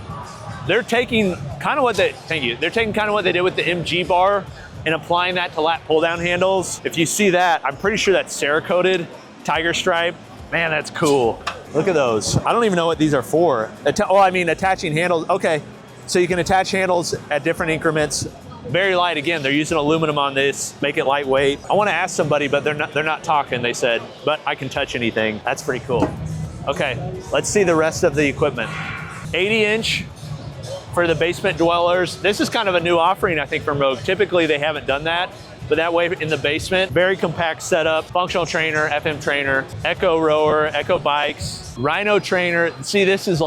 they're taking kind of what they, they're taking kind of what they did with the MG bar and applying that to lat pull down handles. If you see that, I'm pretty sure that's Cerakoted Tiger Stripe. Man, that's cool. Look at those. I don't even know what these are for. Attaching handles. Okay, so you can attach handles at different increments Very light. Again, they're using aluminum on this, make it lightweight. I want to ask somebody, but they're not talking, they said, but I can touch anything. That's pretty cool. Okay, let's see the rest of the equipment. 80-inch for the basement dwellers. This is kind of a new offering, I think, from Rogue. Typically, they haven't done that, but that way in the basement, very compact setup, functional trainer, FM trainer, Echo rower, Echo bikes, Rhino trainer. See, this is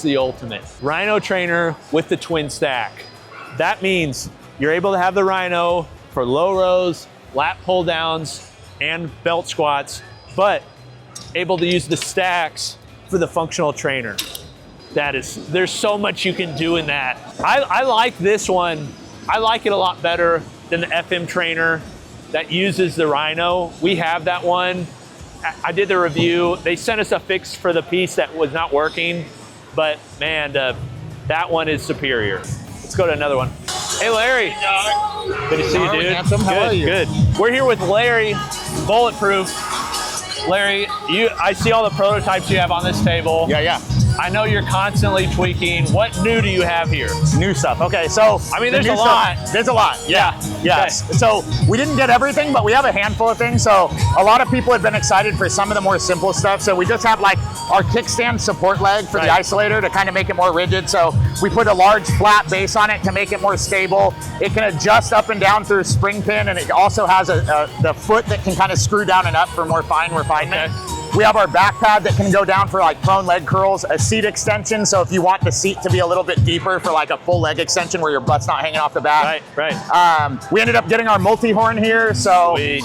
the ultimate. Rhino trainer with the twin stack. That means you're able to have the Rhino for low rows, lat pull downs, and belt squats, but able to use the stacks for the functional trainer. There's so much you can do in that. I like this one. I like it a lot better than the FM trainer that uses the Rhino. We have that one. I did the review. They sent us a fix for the piece that was not working, but man, that one is superior. Let's go to another one. Hey, Larry. Good to see you, dude. Handsome. How are you? Good. We're here with Larry, Bulletproof. Larry, I see all the prototypes you have on this table. Yeah. I know you're constantly tweaking. What new do you have here? New stuff. Okay, so I mean, there's a lot. There's a lot. Yeah. Yes. Okay. So we didn't get everything, but we have a handful of things. So a lot of people have been excited for some of the more simple stuff. So we just have like our kickstand support leg for the isolator to kind of make it more rigid. So we put a large flat base on it to make it more stable. It can adjust up and down through a spring pin, and it also has the foot that can kind of screw down and up for more fine refinement. Okay. We have our back pad that can go down for like prone leg curls, a seat extension. So if you want the seat to be a little bit deeper for like a full leg extension where your butt's not hanging off the back. Right. We ended up getting our multi-horn here. So it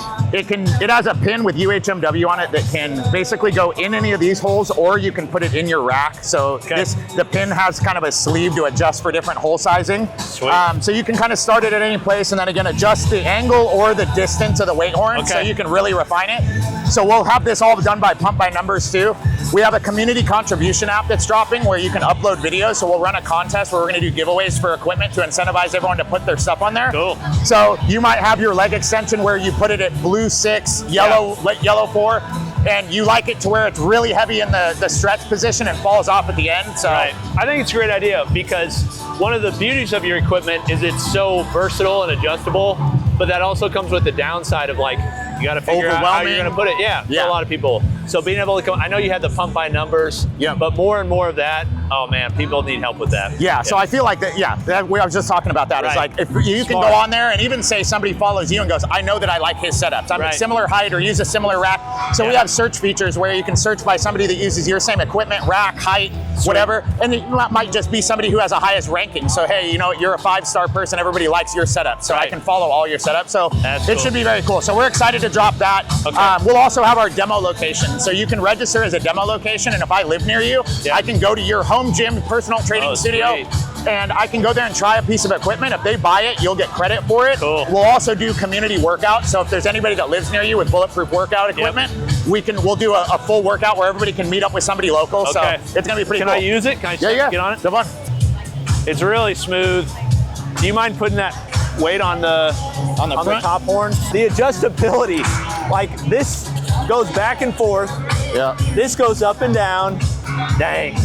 has a pin with UHMW on it that can basically go in any of these holes, or you can put it in your rack. So the pin has kind of a sleeve to adjust for different hole sizing. Sweet. So you can kind of start it at any place, and then again, adjust the angle or the distance of the weight horn. So you can really refine it. So we'll have this all done by pump by numbers too. We have a community contribution app that's dropping where you can upload videos. So we'll run a contest where we're going to do giveaways for equipment to incentivize everyone to put their stuff on there. Cool. So you might have your leg extension where you put it at blue 6, yellow 4, and you like it to where it's really heavy in the stretch position and falls off at the end. So I think it's a great idea because one of the beauties of your equipment is it's so versatile and adjustable, but that also comes with the downside of like, you got to figure out how you're going to put it. Yeah, for a lot of people. So being able to come, I know you had the pump by numbers, but more and more of that, oh man, people need help with that. Yeah, so I feel like that, I was just talking about that. It's like, if you can go on there and even say somebody follows you and goes, I know that I like his setups. I'm a similar height or use a similar rack. So we have search features where you can search by somebody that uses your same equipment, rack, height, whatever. And it might just be somebody who has a highest ranking. So hey, you're a 5-star person, everybody likes your setup. So I can follow all your setups. So it should be very cool. So we're excited to drop that. We'll also have our demo location. So you can register as a demo location, and if I live near you, I can go to your home gym personal training studio, and I can go there and try a piece of equipment. If they buy it, you'll get credit for it. Cool. We'll also do community workouts. So if there's anybody that lives near you with Bulletproof workout equipment, we'll do a full workout where everybody can meet up with somebody local. So it's gonna be pretty cool. Can I use it? Can I get on it? Come on. It's really smooth. Do you mind putting that weight on the top horn? The adjustability, like this goes back and forth. Yeah. This goes up and down. Dang.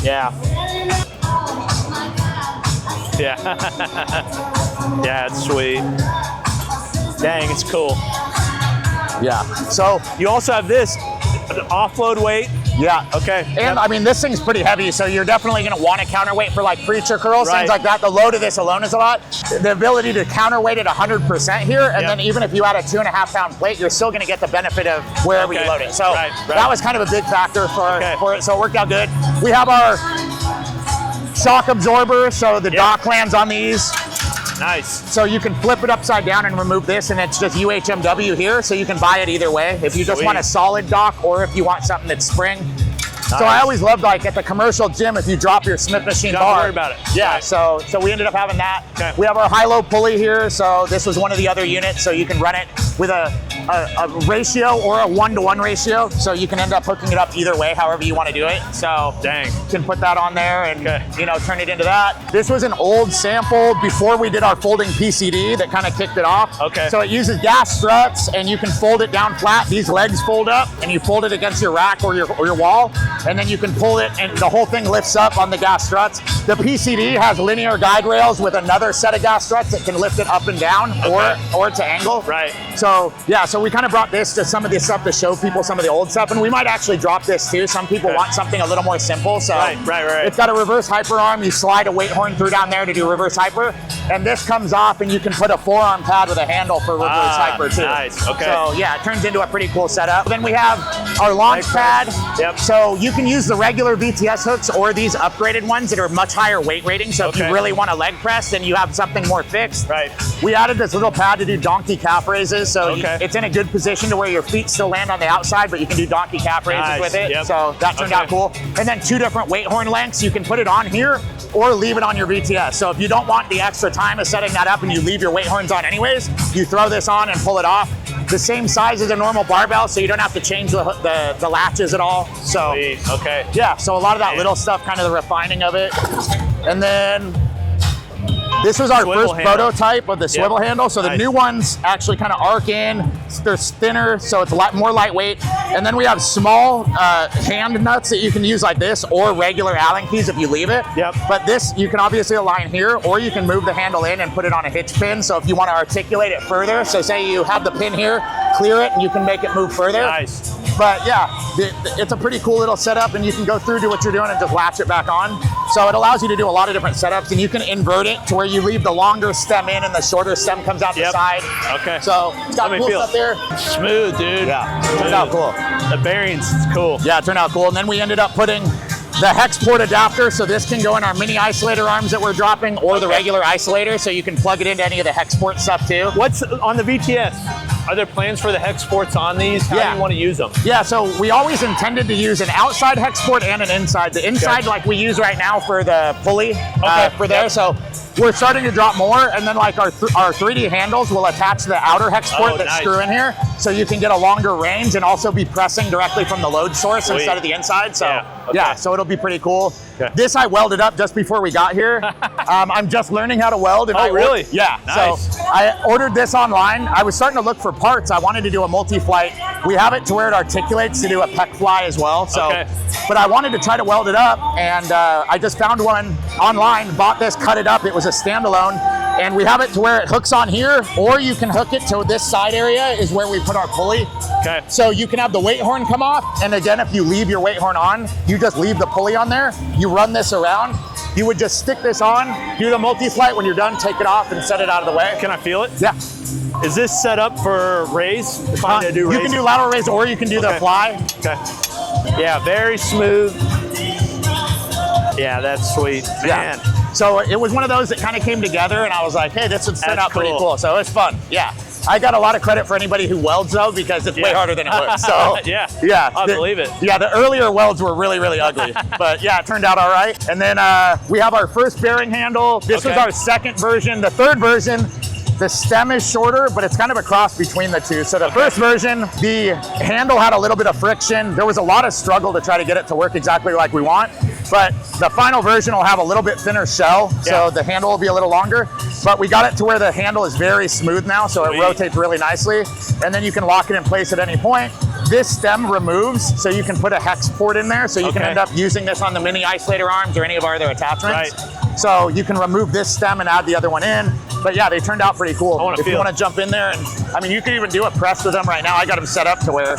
Yeah. Yeah, it's sweet. Dang, it's cool. Yeah. So you also have this offload weight. Yeah. Okay. And I mean, this thing's pretty heavy, so you're definitely going to want to counterweight for like preacher curls, things like that. The load of this alone is a lot. The ability to counterweight at 100% here, and then even if you add a 2.5-pound plate, you're still going to get the benefit of wherever you load it. So that was kind of a big factor for it, so it worked out good. We have our shock absorber, so the dock lands on these. Nice. So you can flip it upside down and remove this, and it's just UHMW here, so you can buy it either way. If you just want a solid dock, or if you want something that's spring. Nice. So I always loved, like at the commercial gym, if you drop your Smith machine bar. Don't worry about it. Yeah, so we ended up having that. Okay. We have our high-low pulley here, so this was one of the other units, so you can run it with a ratio or a 1-to-1 ratio, so you can end up hooking it up either way, however you want to do it. So dang, you can put that on there and turn it into that. This was an old sample before we did our folding PCD that kind of kicked it off. Okay. So it uses gas struts, and you can fold it down flat. These legs fold up, and you fold it against your rack or your wall. and then you can pull it, and the whole thing lifts up on the gas struts. The PCD has linear guide rails with another set of gas struts that can lift it up and down, or to angle. Right. So yeah, so we kind of brought this to some of this stuff to show people some of the old stuff, and we might actually drop this too. Some people want something a little more simple, so right. It's got a reverse hyper arm. You slide a weight horn through down there to do reverse hyper, and this comes off, and you can put a forearm pad with a handle for reverse hyper too. Nice. Okay. So yeah, it turns into a pretty cool setup. Then we have our launch pad. Yep. So you can use the regular VTS hooks or these upgraded ones that are much higher weight rating. So if you really want a leg press, then you have something more fixed. Right. We added this little pad to do donkey calf raises. So it's in a good position to where your feet still land on the outside, but you can do donkey calf raises with it. Yep. So that turned out cool. And then 2 different weight horn lengths. You can put it on here or leave it on your VTS. So if you don't want the extra time of setting that up and you leave your weight horns on anyways, you throw this on and pull it off. The same size as a normal barbell, so you don't have to change the latches at all. So yeah, so a lot of that little stuff, kind of the refining of it. And then this was our first prototype of the swivel handle. So the new ones actually kind of arc in. They're thinner, so it's a lot more lightweight. And then we have small hand nuts that you can use like this, or regular Allen keys if you leave it. Yep. But this, you can obviously align here, or you can move the handle in and put it on a hitch pin. So if you want to articulate it further, so say you have the pin here, clear it, and you can make it move further. Nice. But yeah, it's a pretty cool little setup, and you can go through, do what you're doing, and just latch it back on. So it allows you to do a lot of different setups, and you can invert it to where you leave the longer stem in and the shorter stem comes out the side. Okay. So it's got cool stuff there. Smooth, dude. Yeah, turned out cool. The bearings, it's cool. Yeah, it turned out cool. And then we ended up putting the hex port adapter, so this can go in our mini isolator arms that we're dropping, or the regular isolator, so you can plug it into any of the hex port stuff too. What's on the VTS? Are there plans for the hex ports on these? How do you want to use them? Yeah, so we always intended to use an outside hex port and an inside. The inside, like we use right now for the pulley for there. So we're starting to drop more, and then like our 3D handles will attach to the outer hex port that screw in here, so you can get a longer range and also be pressing directly from the load source instead of the inside. So yeah, so it'll be pretty cool. This I welded up just before we got here. I'm just learning how to weld. And really? Yeah. Nice. So I ordered this online. I was starting to look for parts. I wanted to do a multi-flight. We have it to where it articulates to do a pec fly as well. So, but I wanted to try to weld it up, and I just found one online, bought this, cut it up. It was a standalone, and we have it to where it hooks on here, or you can hook it to this side area is where we put our pulley. Okay. So you can have the weight horn come off, and again, if you leave your weight horn on, you just leave the pulley on there. You run this around. You would just stick this on, do the multi-flight. When you're done, take it off and set it out of the way. Can I feel it? Yeah. Is this set up for raise? If I'm gonna do raise? You can do lateral raise, or you can do the fly. Okay. Yeah, very smooth. Yeah, that's sweet. Man. So it was one of those that kind of came together, and I was like, hey, this would turn out pretty cool. So it's fun. Yeah. I got a lot of credit for anybody who welds though, because it's way harder than it looks. So yeah, I believe it. Yeah, the earlier welds were really, really ugly, but yeah, it turned out all right. And then we have our first bearing handle. This was our second version. The third version, the stem is shorter, but it's kind of a cross between the two. So the first version, the handle had a little bit of friction. There was a lot of struggle to try to get it to work exactly like we want. But the final version will have a little bit thinner shell, so the handle will be a little longer. But we got it to where the handle is very smooth now, so it rotates really nicely. And then you can lock it in place at any point. This stem removes, so you can put a hex port in there, so you can end up using this on the mini isolator arms or any of our other attachments. So you can remove this stem and add the other one in. But yeah, they turned out pretty cool. If you want to jump in there, and I mean, you can even do a press with them right now. I got them set up to where.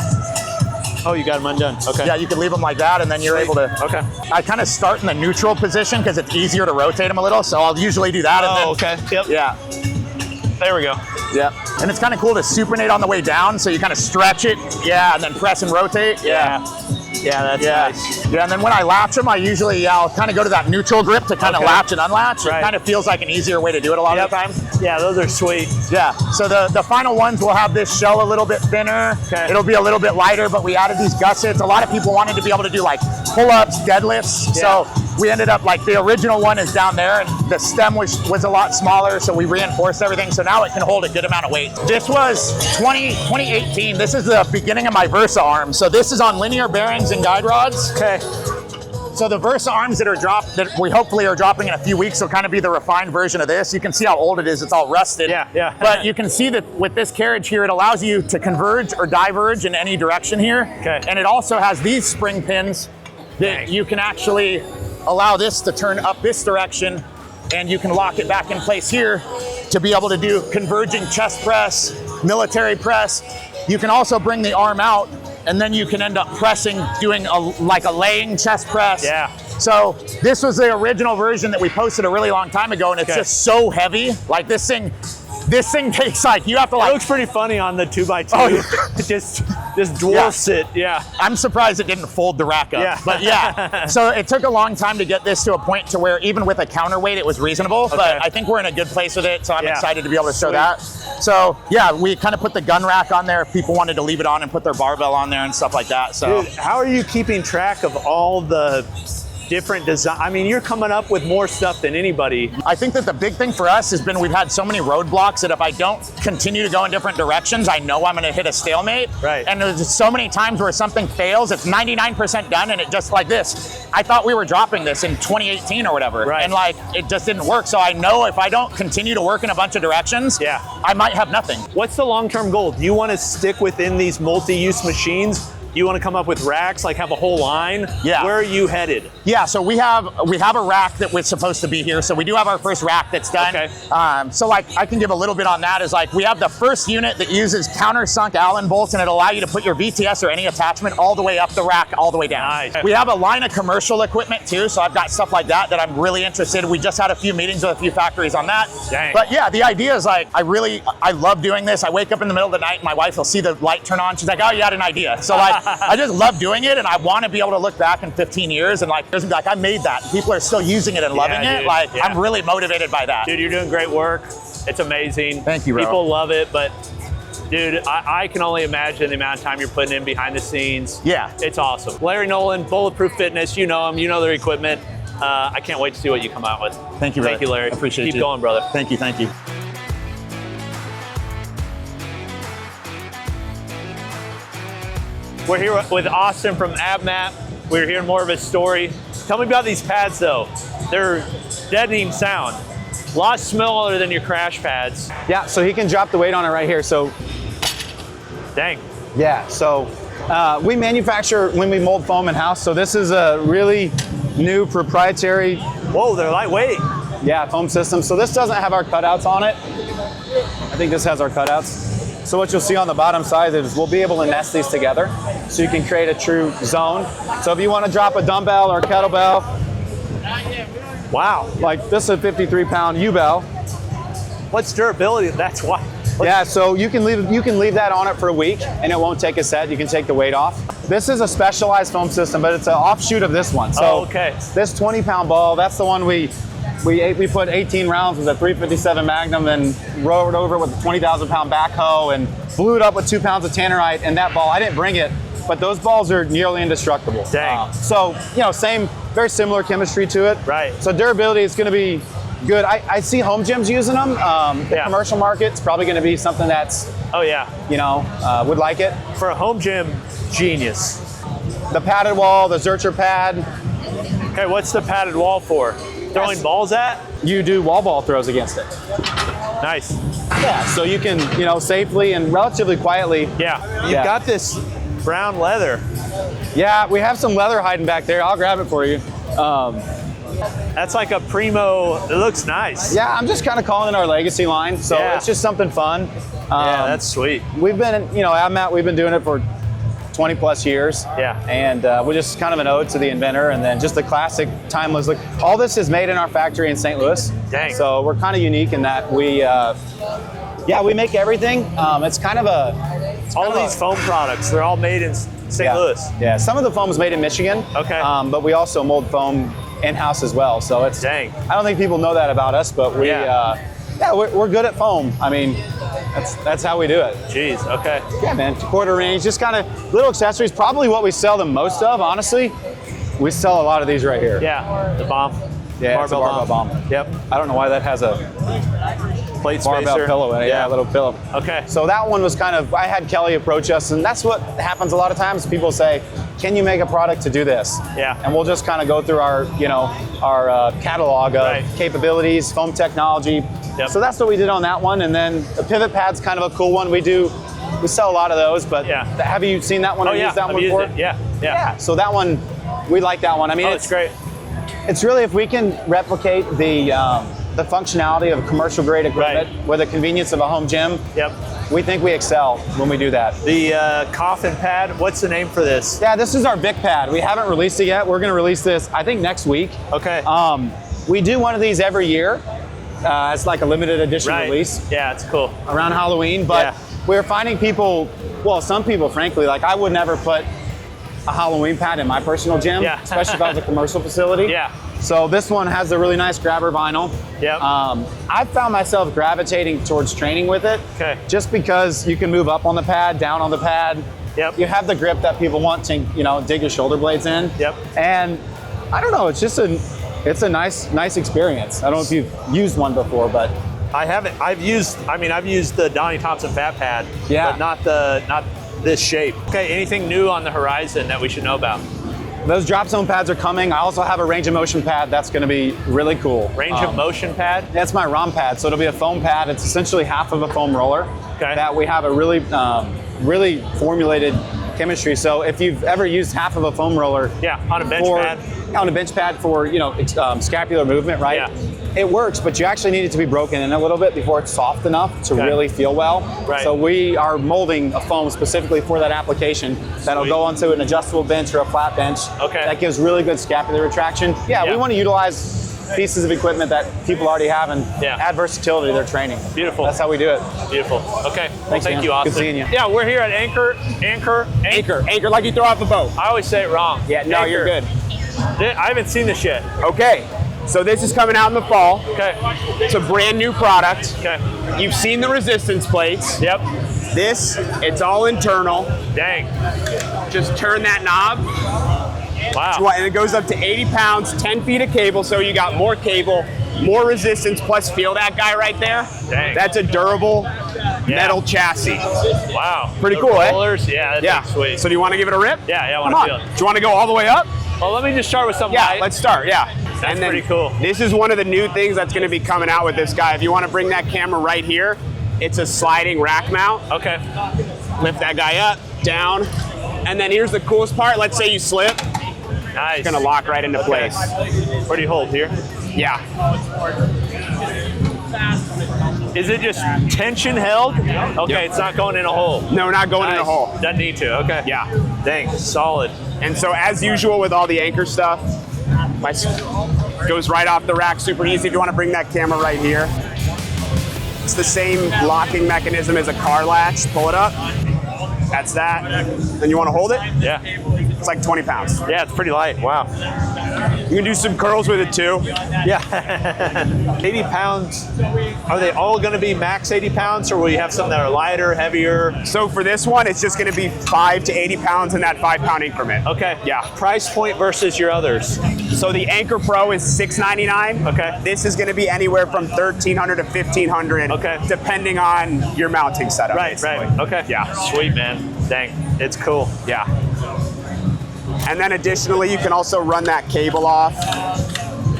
Oh, you got them undone. Okay. Yeah, you can leave them like that, and then you're able to. Okay. I kind of start in the neutral position because it's easier to rotate them a little. So I'll usually do that. And then, Yep. Yeah. There we go. Yeah. And it's kind of cool to supinate on the way down, so you kind of stretch it. Yeah, and then press and rotate. Yeah. Yeah, that's nice. Yeah, and then when I latch them, I usually I'll kind of go to that neutral grip to kind of latch and unlatch. It kind of feels like an easier way to do it a lot of the time. Yeah, those are sweet. Yeah, so the final ones will have this shell a little bit thinner. It'll be a little bit lighter, but we added these gussets. A lot of people wanted to be able to do like pull-ups, deadlifts. So we ended up like the original one is down there, and the stem was a lot smaller, so we reinforced everything. So now it can hold a good amount of weight. This was 2018. This is the beginning of my Versa arm. So this is on linear bearings and guide rods. Okay. So the Versa arms that are dropped, that we hopefully are dropping in a few weeks, will kind of be the refined version of this. You can see how old it is. It's all rusted. Yeah. But you can see that with this carriage here, it allows you to converge or diverge in any direction here. Okay. And it also has these spring pins that you can actually allow this to turn up this direction, and you can lock it back in place here to be able to do converging chest press, military press. You can also bring the arm out, and then you can end up pressing, doing like a laying chest press. Yeah. So this was the original version that we posted a really long time ago, and it's just so heavy. Like this thing takes like, you have to like. It looks pretty funny on the 2x2. Oh, yeah. It just dwarfs it, yeah. I'm surprised it didn't fold the rack up, yeah. But yeah. So it took a long time to get this to a point to where even with a counterweight, it was reasonable, but I think we're in a good place with it, so I'm excited to be able to show that. So yeah, we kind of put the gun rack on there if people wanted to leave it on and put their barbell on there and stuff like that. So dude, how are you keeping track of all the different design? I mean, you're coming up with more stuff than anybody. I think that the big thing for us has been we've had so many roadblocks that if I don't continue to go in different directions, I know I'm going to hit a stalemate. Right. And there's so many times where something fails, it's 99% done, and it just like this. I thought we were dropping this in 2018 or whatever, and like it just didn't work. So I know if I don't continue to work in a bunch of directions, I might have nothing. What's the long-term goal? Do you want to stick within these multi-use machines? You want to come up with racks, like have a whole line? Yeah. Where are you headed? Yeah, so we have a rack that was supposed to be here. So we do have our first rack that's done. Okay. So like I can give a little bit on that is like we have the first unit that uses countersunk Allen bolts, and it'll allow you to put your VTS or any attachment all the way up the rack, all the way down. Nice. We have a line of commercial equipment too. So I've got stuff like that I'm really interested in. We just had a few meetings with a few factories on that. Dang. But yeah, the idea is like, I love doing this. I wake up in the middle of the night and my wife will see the light turn on. She's like, oh, you had an idea. So like, I just love doing it, and I want to be able to look back in 15 years and like, there's like I made that. People are still using it and loving it. Dude. Like I'm really motivated by that. Dude, you're doing great work. It's amazing. Thank you, bro. People love it, but dude, I can only imagine the amount of time you're putting in behind the scenes. Yeah. It's awesome. Larry Nolan, Bulletproof Fitness, you know him, you know their equipment. I can't wait to see what you come out with. Thank you, brother. Thank you, Larry. Appreciate Keep you. going, brother. Thank you, thank you. We're here with Austin from Abmat. We're hearing more of his story. Tell me about these pads though. They're deadening sound. A lot smaller than your crash pads. Yeah, so he can drop the weight on it right here. So, dang. Yeah, so we manufacture when we mold foam in-house. So this is a really new proprietary. Whoa, they're lightweight. Yeah, foam system. So this doesn't have our cutouts on it. I think this has our cutouts. So what you'll see on the bottom side is we'll be able to nest these together so you can create a true zone. So if you want to drop a dumbbell or a kettlebell, wow, like this is a 53-pound U-bell. What's durability? That's why. Yeah, so you can leave that on it for a week and it won't take a set. You can take the weight off. This is a specialized foam system, but it's an offshoot of this one. So this 20-pound ball, that's the one we put 18 rounds with a 357 Magnum and rode over with a 20,000-pound backhoe and blew it up with 2 pounds of tannerite. And that ball, I didn't bring it, but those balls are nearly indestructible. Dang. So, you know, very similar chemistry to it. Right. So durability is going to be good. I see home gyms using them. The commercial market's probably going to be something that's, you know, would like it. For a home gym, genius. The padded wall, the Zercher pad. Okay, what's the padded wall for? Throwing balls at? You do wall ball throws against it. Nice. Yeah, so you can, you know, safely and relatively quietly. Yeah. You've got this brown leather. Yeah, we have some leather hiding back there. I'll grab it for you. That's like a primo, it looks nice. Yeah, I'm just kind of calling it our legacy line. So it's just something fun. Yeah, that's sweet. We've been, you know, Abmat, we've been doing it for 20 plus years. Yeah. And we're just kind of an ode to the inventor and then just the classic timeless look. All this is made in our factory in St. Louis. Dang. So we're kind of unique in that we make everything. It's kind of all these foam products, they're all made in St. Louis. Yeah, some of the foam is made in Michigan. Okay. But we also mold foam in-house as well. So it's, dang. I don't think people know that about us, but we, we're good at foam. I mean, that's how we do it. Jeez, okay. Yeah, man, quarter range, just kind of little accessories. Probably what we sell the most of, honestly. We sell a lot of these right here. Yeah, the bomb. Yeah, it's a barbell bomb. Yep. I don't know why that has a plate barbell spacer. pillow in it. Yeah, a little pillow. Okay. So that one was kind of, I had Kelly approach us, and that's what happens a lot of times. People say, can you make a product to do this? Yeah. And we'll just kind of go through our, you know, our catalog of capabilities, foam technology. Yep. So that's what we did on that one. And then the pivot pad's kind of a cool one. We sell a lot of those, but have you seen that one or used that one before? Yeah. So that one, we like that one. I mean, it's great. It's really, if we can replicate the functionality of commercial grade equipment with the convenience of a home gym, we think we excel when we do that. The coffin pad, what's the name for this? Yeah, this is our big pad. We haven't released it yet. We're gonna release this, I think, next week. Okay. We do one of these every year. It's like a limited edition release. Yeah, it's cool. Around Halloween, but we're finding people, well, some people, frankly, like I would never put a Halloween pad in my personal gym, especially if I was a commercial facility. Yeah. So this one has a really nice grabber vinyl. Yep. I've found myself gravitating towards training with it. Okay. Just because you can move up on the pad, down on the pad. Yep. You have the grip that people want to, you know, dig your shoulder blades in. Yep. And I don't know, it's just a nice experience. I don't know if you've used one before, but I haven't. I've used the Donnie Thompson Fat Pad, but not this shape. Okay, anything new on the horizon that we should know about? Those drop zone pads are coming. I also have a range of motion pad that's going to be really cool. Range of motion pad? That's my ROM pad. So it'll be a foam pad. It's essentially half of a foam roller. Okay. That we have a really formulated chemistry. So if you've ever used half of a foam roller, on a bench pad, on a bench pad for scapular movement, right? Yeah. It works, but you actually need it to be broken in a little bit before it's soft enough to really feel well. Right. So we are molding a foam specifically for that application that'll go onto an adjustable bench or a flat bench. Okay. That gives really good scapular retraction. Yeah, we want to utilize pieces of equipment that people already have and add versatility to their training. Beautiful. That's how we do it. Beautiful. Okay. Well, Thanks, thank man. you, Austin. Good seeing you. Yeah, we're here at Anchor, like you throw off a boat. I always say it wrong. Yeah, no, Anchor. you're good. I haven't seen this yet. Okay, so this is coming out in the fall. Okay. It's a brand new product. Okay. You've seen the resistance plates. Yep. This, it's all internal. Dang. Just turn that knob. Wow. And it goes up to 80 pounds, 10 feet of cable, so you got more cable, more resistance, plus feel that guy right there? Dang. That's a durable metal chassis. Wow. Pretty The cool, rollers? Yeah, that's sweet. So do you want to give it a rip? Yeah, I Come want to on. feel it. Do you want to go all the way up? Well, let me just start with some Yeah, light. let's start, yeah. That's pretty cool. This is one of the new things that's going to be coming out with this guy. If you want to bring that camera right here, it's a sliding rack mount. Okay. Lift that guy up, down, and then here's the coolest part. Let's say you slip. Nice. It's going to lock right into place. Where do you hold? Here? Yeah. Is it just tension held? Okay, It's not going in a hole. No, not going in a hole. Doesn't need to. Okay. Yeah. Dang, solid. And so as usual with all the Anchor stuff, goes right off the rack, super easy. If you want to bring that camera right here. It's the same locking mechanism as a car latch. Pull it up. That's that. Then you want to hold it? Yeah. It's like 20 pounds. Yeah, it's pretty light. Wow. You can do some curls with it too. Yeah. 80 pounds. Are they all going to be max 80 pounds, or will you have some that are lighter, heavier? So for this one, it's just going to be 5 to 80 pounds in that 5 pound increment. Okay. Yeah. Price point versus your others. So the Anchor Pro is $699. Okay. This is going to be anywhere from $1,300 to $1,500. Okay. Depending on your mounting setup. Right, basically. right. Okay. Yeah. Sweet, man. Dang, it's cool. Yeah. And then additionally, you can also run that cable off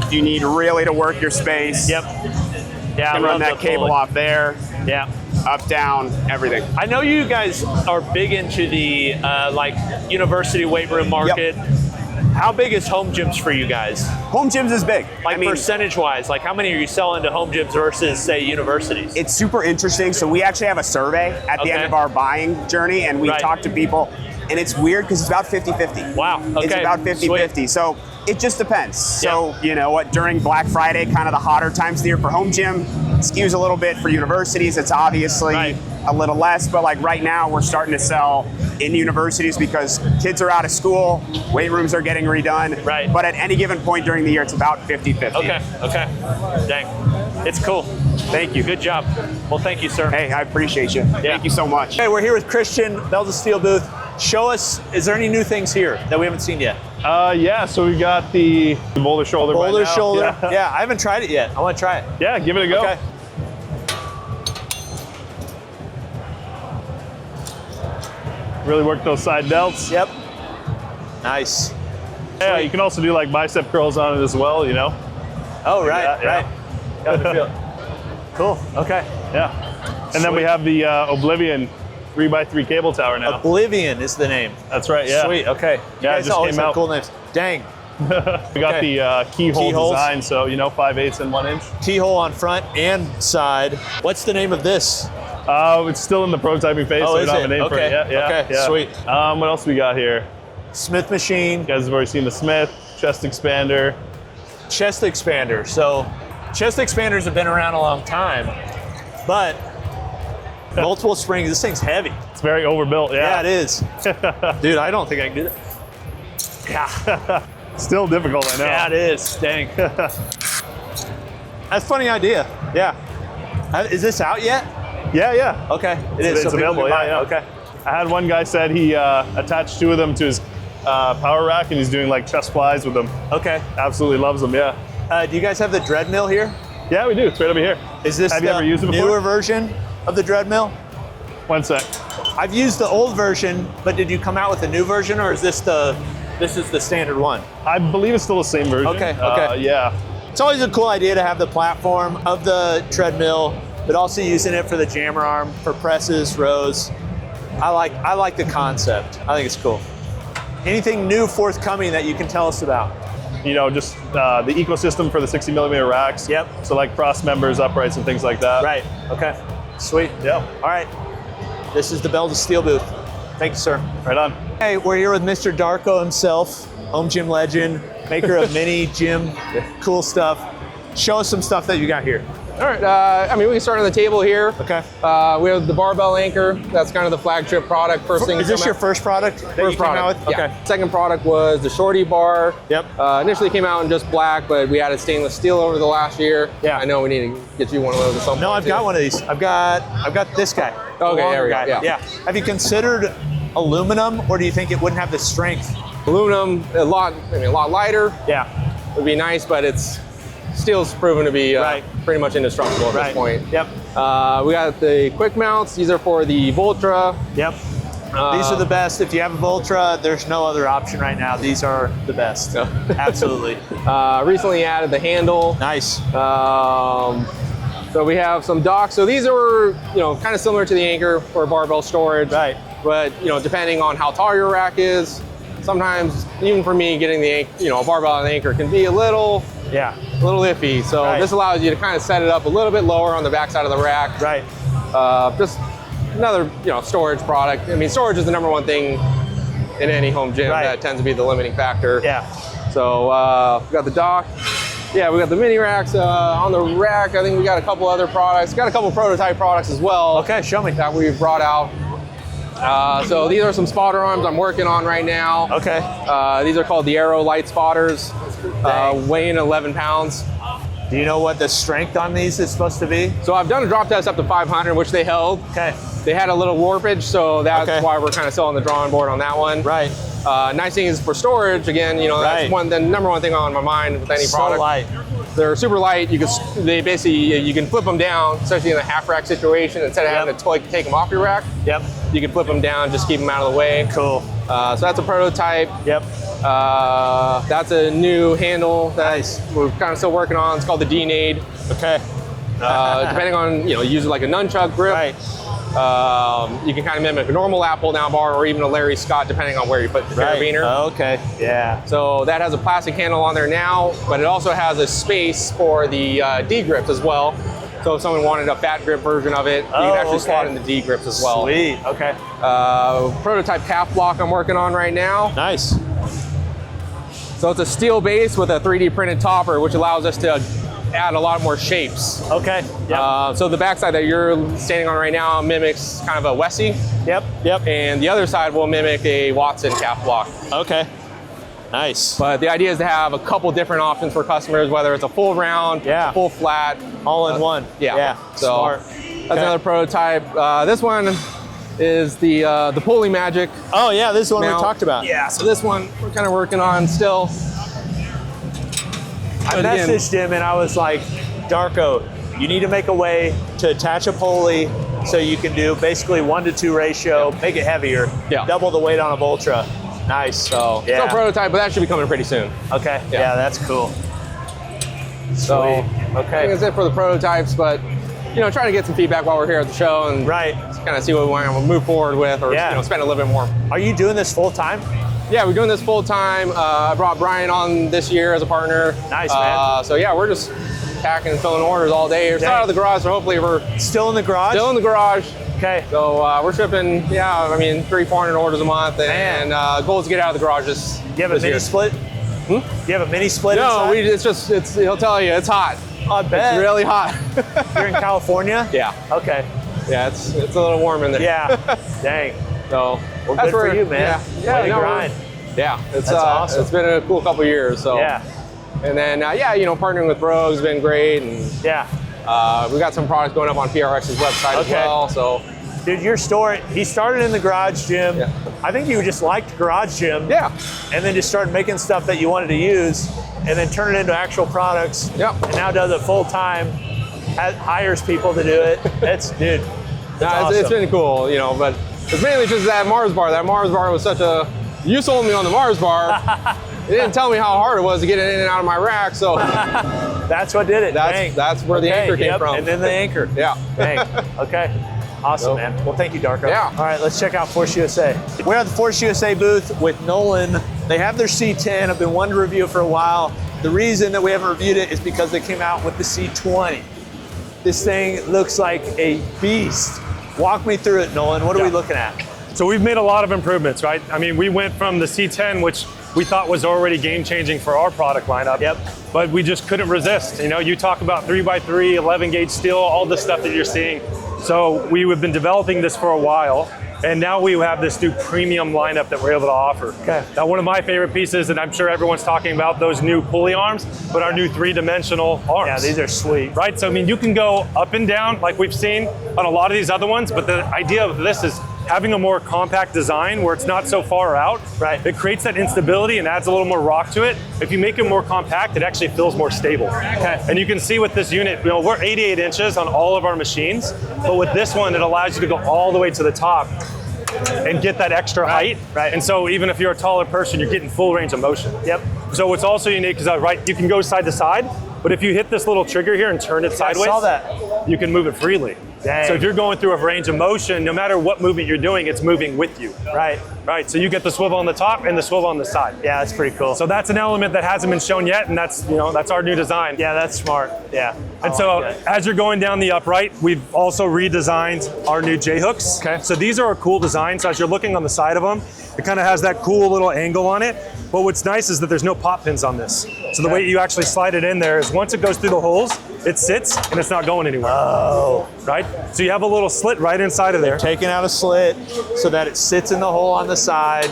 if you need really to work your space. Yep. Yeah, You can run that cable off there. Yeah. Up, down, everything. I know you guys are big into the like university weight room market. Yep. How big is home gyms for you guys? Home gyms is big. Like percentage-wise, like how many are you selling to home gyms versus, say, universities? It's super interesting. So we actually have a survey at the end of our buying journey, and we talk to people, and it's weird because it's about 50-50. Wow, okay. It's about 50-50. So it just depends. So, you know what, during Black Friday, kind of the hotter times of the year for home gym, skews a little bit for universities. It's obviously a little less, but like right now we're starting to sell in universities because kids are out of school, weight rooms are getting redone. Right. But at any given point during the year, it's about 50-50. Okay, okay. Dang. It's cool. Thank you. Good job. Well, thank you, sir. Hey, I appreciate you. Yeah. Thank you so much. Okay, we're here with Christian, Bells of Steel booth. Show us, is there any new things here that we haven't seen yet? Yeah, so we've got the boulder shoulder. Boulder right now. shoulder. Yeah. Yeah, I haven't tried it yet. I want to try it. Yeah, give it a go. Okay. Really work those side delts. Yep. Nice. Yeah, you can also do like bicep curls on it as well, you know? Oh, right, right. Got the feel. Cool, okay. Yeah. And then we have the Oblivion 3x3 cable tower now. Oblivion is the name. That's right, yeah. Sweet, okay. Yeah, You it guys just always came have out. cool names. Dang. We got the keyhole design, so 5/8 and 1 inch. Keyhole on front and side. What's the name of this? It's still in the prototyping phase, so we don't have a name for it yet. Okay, sweet. What else we got here? Smith machine. You guys have already seen the Smith, chest expander. Chest expander. So chest expanders have been around a long time, but multiple springs. This thing's heavy. It's very overbuilt, yeah. Yeah, it is. Dude, I don't think I can do that. Yeah. Still difficult, I know. Yeah, it is. Dang. That's a funny idea. Yeah. Is this out yet? Yeah. Okay. It is. It's available, yeah. Okay. I had one guy said he attached 2 of them to his power rack, and he's doing like chest flies with them. Okay. Absolutely loves them, yeah. Do you guys have the dread mill here? Yeah, we do. It's right over here. Is this have you ever used it before? Newer version of the dread mill? One sec. I've used the old version, but did you come out with a new version, or is this is the standard one? I believe it's still the same version. Okay. Yeah. It's always a cool idea to have the platform of the treadmill, but also using it for the jammer arm, for presses, rows. I like the concept. I think it's cool. Anything new forthcoming that you can tell us about? Just the ecosystem for the 60 millimeter racks. Yep. So like cross members, uprights, and things like that. Right. Okay. Sweet. Yeah. All right. This is the Bell to Steel booth. Thank you, sir. Right on. Hey, we're here with Mr. Darko himself, home gym legend, maker of mini gym, cool stuff. Show us some stuff that you got here. All right, we can start on the table here. Okay. We have the barbell anchor. That's kind of the flagship product. First thing. Is this your first product that you came out with? Yeah. Okay. Second product was the shorty bar. Yep. Initially came out in just black, but we added stainless steel over the last year. Yeah. I know we need to get you one of those at some point. No, I've got one of these. I've got this guy. Okay, there we go. Guy. Yeah. Have you considered aluminum, or do you think it wouldn't have the strength? Aluminum, a lot lighter. Yeah. Would be nice, but steel's proven to be pretty much indestructible at this point. Yep. We got the quick mounts. These are for the Voltra. Yep. These are the best. If you have a Voltra, there's no other option right now. These are the best. Absolutely. Recently added the handle. Nice. So we have some docks. So these are, kind of similar to the Anchor for barbell storage. Right. But, depending on how tall your rack is, sometimes even for me, getting the, a barbell and Anchor can be a little iffy. So this allows you to kind of set it up a little bit lower on the back side of the rack. Right. Just another, storage product. Storage is the number one thing in any home gym that tends to be the limiting factor. Yeah. So we got the dock. Yeah, we got the mini racks. On the rack, I think we got a couple other products. Got a couple prototype products as well. Okay, show me. That we've brought out. So these are some spotter arms I'm working on right now. Okay. These are called the Aero Light Spotters, weighing 11 pounds. Do you know what the strength on these is supposed to be? So I've done a drop test up to 500, which they held. Okay. They had a little warpage, so that's why we're kind of still on the drawing board on that one. Right. Nice thing is for storage, again, that's the number one thing on my mind with any product. So light. They're super light. You can flip them down, especially in a half rack situation. Instead of having to take them off your rack, you can flip them down, just keep them out of the way. Cool. So that's a prototype. Yep. That's a new handle that we're kind of still working on. It's called the D-Nade. Okay. Depending on, use it like a nunchuck grip. Right. You can kind of mimic a normal lap pull down bar or even a Larry Scott, depending on where you put the carabiner. Okay, yeah. So that has a plastic handle on there now, but it also has a space for the D grips as well. So if someone wanted a fat grip version of it, you can actually slot in the D grips as well. Sweet, okay. Prototype calf block I'm working on right now. Nice. So it's a steel base with a 3D printed topper, which allows us to add a lot more shapes. Okay. Yep. So the backside that you're standing on right now mimics kind of a Wessie. Yep. And the other side will mimic a Watson calf block. Okay. Nice. But the idea is to have a couple different options for customers, whether it's a full round, full flat, all in one. Yeah. So smart. That's another prototype. This one is the pulley magic. Oh yeah, this is the one we talked about. Yeah. So this one we're kind of working on still. I messaged him and I was like, Darko, you need to make a way to attach a pulley so you can do basically 1-to-2 ratio, make it heavier, double the weight on a Voltra. Nice. So still prototype, but that should be coming pretty soon. Okay. Yeah, that's cool. So okay. I think that's it for the prototypes, but trying to get some feedback while we're here at the show and kind of see what we want to move forward with or spend a little bit more. Are you doing this full time? Yeah, we're doing this full time. I brought Brian on this year as a partner. Nice, man. So yeah, we're just packing and filling orders all day. We're still out of the garage, so hopefully we're still in the garage. Still in the garage. Okay. So we're shipping, I mean, 300-400 orders a month, and goal is to get out of the garage this. You have a mini split? Do you have a mini split? No, inside? he'll tell you it's hot. I bet. It's really hot. You're in California? Yeah. Okay. Yeah, it's a little warm in there. Yeah. Dang. So well, good for you, man. Way to grind. Yeah, that's awesome. It's been a cool couple of years. So yeah. And then partnering with Brogue has been great, and we got some products going up on PRX's website as well. So. Dude, your store, he started in the garage gym. Yeah. I think you just liked garage gym. Yeah. And then just started making stuff that you wanted to use and then turn it into actual products. Yep. And now does it full time, hires people to do it. Dude, that's awesome. It's been cool, but it's mainly just that Mars bar. That Mars bar was you sold me on the Mars bar. It didn't tell me how hard it was to get it in and out of my rack, so. That's what did it. That's where the anchor came from. And then the anchor. Yeah. Dang. Okay. Awesome, man. Well, thank you, Darko. Yeah. All right, let's check out Force USA. We're at the Force USA booth with Nolan. They have their C10. I've been wanting to review it for a while. The reason that we haven't reviewed it is because they came out with the C20. This thing looks like a beast. Walk me through it, Nolan. What are we looking at? So we've made a lot of improvements, right? I mean, we went from the C10, which we thought was already game-changing for our product lineup. Yep. But we just couldn't resist. You talk about 3x3, 11 gauge steel, all the stuff that you're seeing. So we have been developing this for a while, and now we have this new premium lineup that we're able to offer. Okay. Now, one of my favorite pieces, and I'm sure everyone's talking about those new pulley arms, but our new 3-dimensional arms. Yeah, these are sweet. Right, so I mean, you can go up and down like we've seen on a lot of these other ones, but the idea of this is having a more compact design where it's not so far out. Right. It creates that instability and adds a little more rock to it. If you make it more compact, it actually feels more stable. Okay. And you can see with this unit, we're 88 inches on all of our machines, but with this one, it allows you to go all the way to the top and get that extra height. Right. And so even if you're a taller person, you're getting full range of motion. Yep. So what's also unique is that, you can go side to side, but if you hit this little trigger here and turn it sideways, I saw that. You can move it freely. Dang. So if you're going through a range of motion, no matter what movement you're doing, it's moving with you. Right. Right, so you get the swivel on the top and the swivel on the side. Yeah, that's pretty cool. So that's an element that hasn't been shown yet, and that's our new design. Yeah, that's smart. Yeah. And so as you're going down the upright, we've also redesigned our new J-hooks. Okay. So these are a cool design. So as you're looking on the side of them, it kind of has that cool little angle on it. But what's nice is that there's no pop pins on this. So the way you actually slide it in there is once it goes through the holes, it sits and it's not going anywhere. Oh. Right? So you have a little slit right inside of there. Taking out a slit so that it sits in the hole on the side.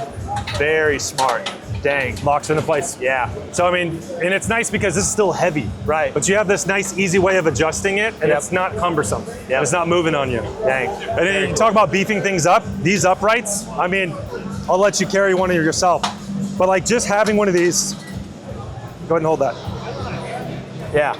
Very smart. Dang. Locks into place. Yeah. So, I mean, and it's nice because this is still heavy. Right. But you have this nice, easy way of adjusting it, and it's not cumbersome. Yep. It's not moving on you. Dang. And then you can talk about beefing things up. These uprights, I mean, I'll let you carry one of yourself. But like just having one of these, go ahead and hold that. Yeah.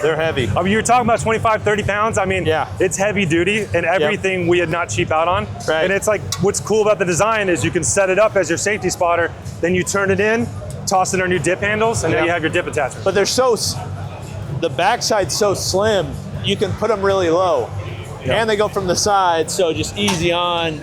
They're heavy. I mean, you're talking about 25, 30 pounds. I mean, yeah, it's heavy duty and everything we had not cheap out on. Right. And it's like, what's cool about the design is you can set it up as your safety spotter, then you turn it in, toss in our new dip handles, and then you have your dip attachment. But they're the backside's so slim, you can put them really low. Yep. And they go from the side, so just easy on.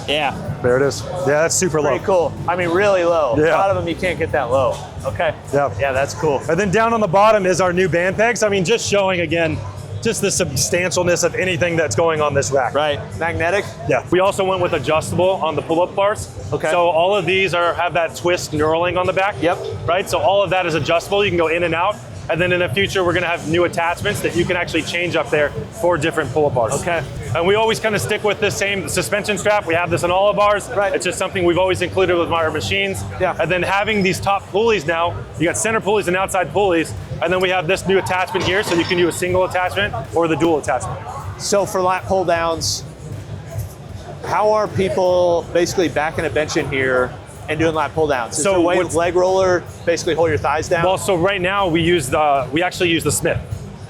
Yeah. There it is. Yeah, that's super low. Pretty cool. I mean, really low. Yeah. A lot of them you can't get that low. Okay. Yeah. Yeah, that's cool. And then down on the bottom is our new band pegs. I mean, just showing again, just the substantialness of anything that's going on this rack. Right. Magnetic? Yeah. We also went with adjustable on the pull-up bars. Okay. So all of these have that twist knurling on the back. Yep. Right? So all of that is adjustable. You can go in and out. And then in the future, we're gonna have new attachments that you can actually change up there for different pull-up bars. Okay. And we always kind of stick with this same suspension strap. We have this on all of ours. Right. It's just something we've always included with our machines. Yeah. And then having these top pulleys now, you got center pulleys and outside pulleys. And then we have this new attachment here, so you can do a single attachment or the dual attachment. So for lat pull downs, how are people basically backing a bench in here and doing lat pull downs? Is there a way with leg roller, basically hold your thighs down? Well, so right now we actually use the Smith.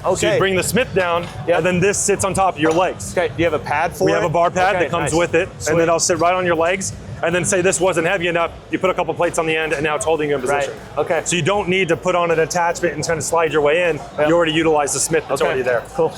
Okay. So you bring the Smith down, and then this sits on top of your legs. Okay. Do you have a pad for it? We have a bar pad that comes nice. with it, Sweet. and then I'll sit right on your legs. And then say this wasn't heavy enough, you put a couple plates on the end, and now it's holding you in position. Right. Okay. So you don't need to put on an attachment and kind of slide your way in. Yep. You already utilize the Smith that's already there. Cool.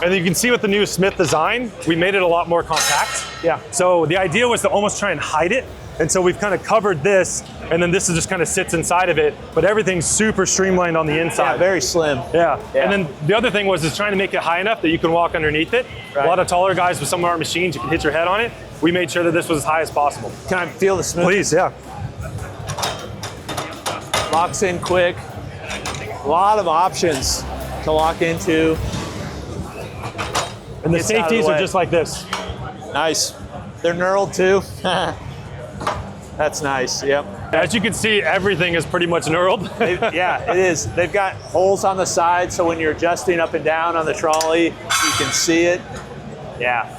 And then you can see with the new Smith design, we made it a lot more compact. Yeah. So the idea was to almost try and hide it. And so we've kind of covered this, and then this is just kind of sits inside of it, but everything's super streamlined on the inside. Yeah, very slim. Yeah. And then the other thing was trying to make it high enough that you can walk underneath it. Right. A lot of taller guys with some of our machines, you can hit your head on it. We made sure that this was as high as possible. Can I feel the smoothness? Please, yeah. Locks in quick. A lot of options to lock into. And the safeties are just like this. Nice. They're knurled too. That's nice, yep. As you can see, everything is pretty much knurled. Yeah, it is. They've got holes on the side, so when you're adjusting up and down on the trolley, you can see it. Yeah,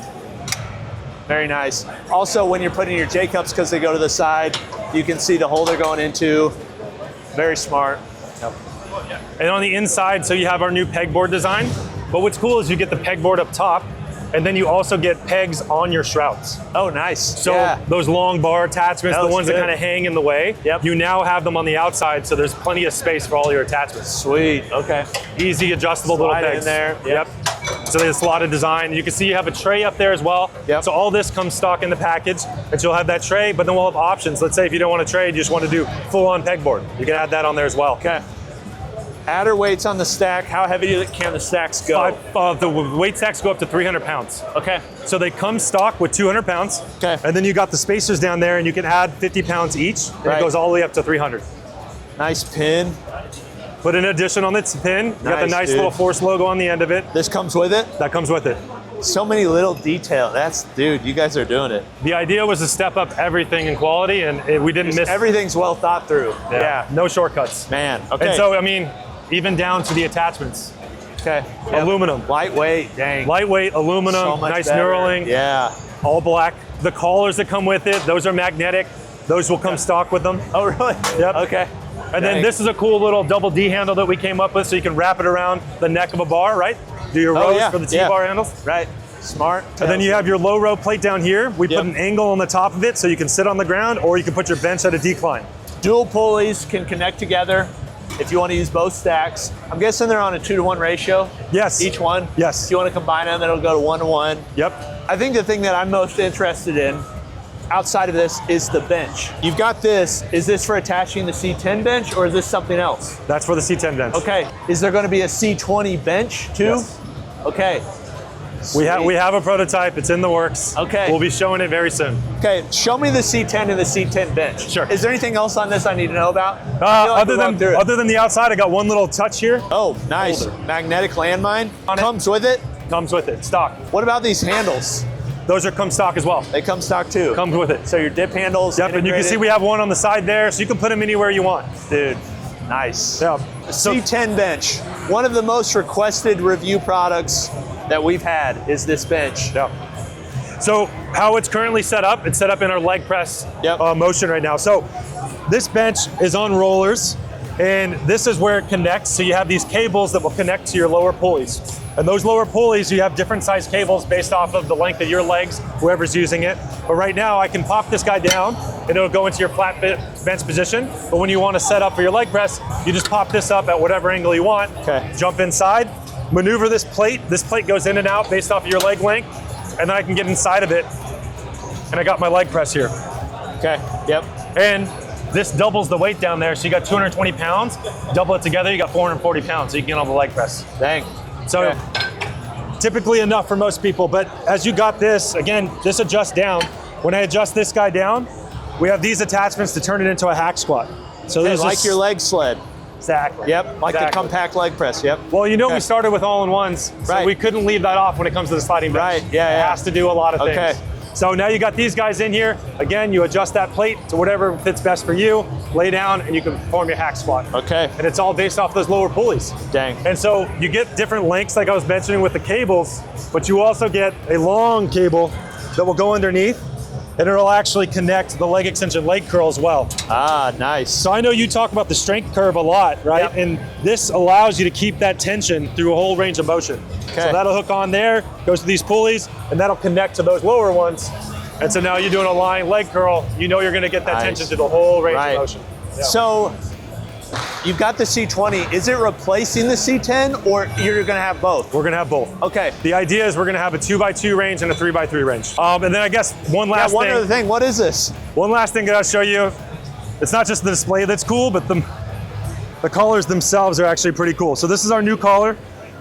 very nice. Also, when you're putting your J-cups, because they go to the side, you can see the hole they're going into. Very smart. Yep. And on the inside, so you have our new pegboard design. But what's cool is you get the pegboard up top, and then you also get pegs on your shrouds. Oh, nice. So those long bar attachments, the ones that kind of hang in the way, you now have them on the outside, so there's plenty of space for all your attachments. Sweet, okay. Easy adjustable little pegs. In there. Yep. So there's a lot of design. You can see you have a tray up there as well. Yep. So all this comes stock in the package, and so you'll have that tray, but then we'll have options. Let's say if you don't want to trade, you just want to do full-on pegboard. You can add that on there as well. Okay. Adder weights on the stack. How heavy can the stacks go? The weight stacks go up to 300 pounds. Okay. So they come stock with 200 pounds. Okay. And then you got the spacers down there, and you can add 50 pounds each. And it goes all the way up to 300. Nice pin. Put an addition on the pin. You got the nice little Force logo on the end of it. This comes with it? That comes with it. So many little detail. Dude, you guys are doing it. The idea was to step up everything in quality, and we didn't miss. Everything's well thought through. Yeah. No shortcuts. Man, okay. And so, I mean, even down to the attachments. Okay. Aluminum. Lightweight, dang. Lightweight, aluminum, So much nice better. knurling. Yeah. All black. The collars that come with it, those are magnetic. Those will come stock with them. Oh, really? Yep. Okay. And then this is a cool little double D handle that we came up with, so you can wrap it around the neck of a bar, right? Do your rows for the T-bar handles. Right. Smart. And then you have your low row plate down here. We put an angle on the top of it so you can sit on the ground, or you can put your bench at a decline. Dual pulleys can connect together if you want to use both stacks. I'm guessing they're on a 2-to-1 ratio. Yes. Each one. Yes. If you want to combine them, it'll go to 1-to-1. Yep. I think the thing that I'm most interested in outside of this is the bench. You've got this. Is this for attaching the C10 bench, or is this something else? That's for the C10 bench. Okay. Is there going to be a C20 bench too? Yes. Okay. We have a prototype. It's in the works. Okay. We'll be showing it very soon. Okay, show me the C10 and the C10 bench. Sure. Is there anything else on this I need to know about? Other than the outside, I got one little touch here. Oh, nice. Magnetic landmine. Comes with it? Comes with it, stock. What about these handles? Those come stock as well. They come stock too? Comes with it. So your dip handles Yep, and you can see we have one on the side there, so you can put them anywhere you want. Dude, nice. Yeah. C10 bench. One of the most requested review products that we've had is this bench. Yeah. So how it's currently set up, it's set up in our leg press motion right now. So this bench is on rollers, and this is where it connects. So you have these cables that will connect to your lower pulleys. And those lower pulleys, you have different size cables based off of the length of your legs, whoever's using it. But right now, I can pop this guy down, and it'll go into your flat bench position. But when you want to set up for your leg press, you just pop this up at whatever angle you want. Okay. Jump inside, maneuver this plate. This plate goes in and out based off of your leg length, and then I can get inside of it, and I got my leg press here. Okay, yep. And this doubles the weight down there, so you got 220 pounds, double it together, you got 440 pounds, so you can get on the leg press. Dang. So typically enough for most people, but as you got this, again, this adjusts down. When I adjust this guy down, we have these attachments to turn it into a hack squat. So there's like your leg sled. Exactly. Yep, like the compact leg press, yep. Well, you know, we started with all-in-ones, so we couldn't leave that off when it comes to the sliding bench. Right, yeah, It has to do a lot of things. Okay. So now you got these guys in here. Again, you adjust that plate to whatever fits best for you, lay down, and you can perform your hack squat. Okay. And it's all based off those lower pulleys. Dang. And so you get different lengths, like I was mentioning with the cables, but you also get a long cable that will go underneath, and it'll actually connect the leg extension leg curl as well. Ah, nice. So I know you talk about the strength curve a lot, right? Yep. And this allows you to keep that tension through a whole range of motion. Okay. So that'll hook on there, goes to these pulleys, and that'll connect to those lower ones. And so now you're doing a lying leg curl, you know you're gonna get that tension through the whole range of motion. Yeah. So you've got the C20. Is it replacing the C10, or you're gonna have both? We're gonna have both. Okay. The idea is we're gonna have a 2x2 range and a 3x3 range. And then I guess one last one thing. other thing, what is this? One last thing that I'll show you. It's not just the display that's cool, but the collars themselves are actually pretty cool. So this is our new collar.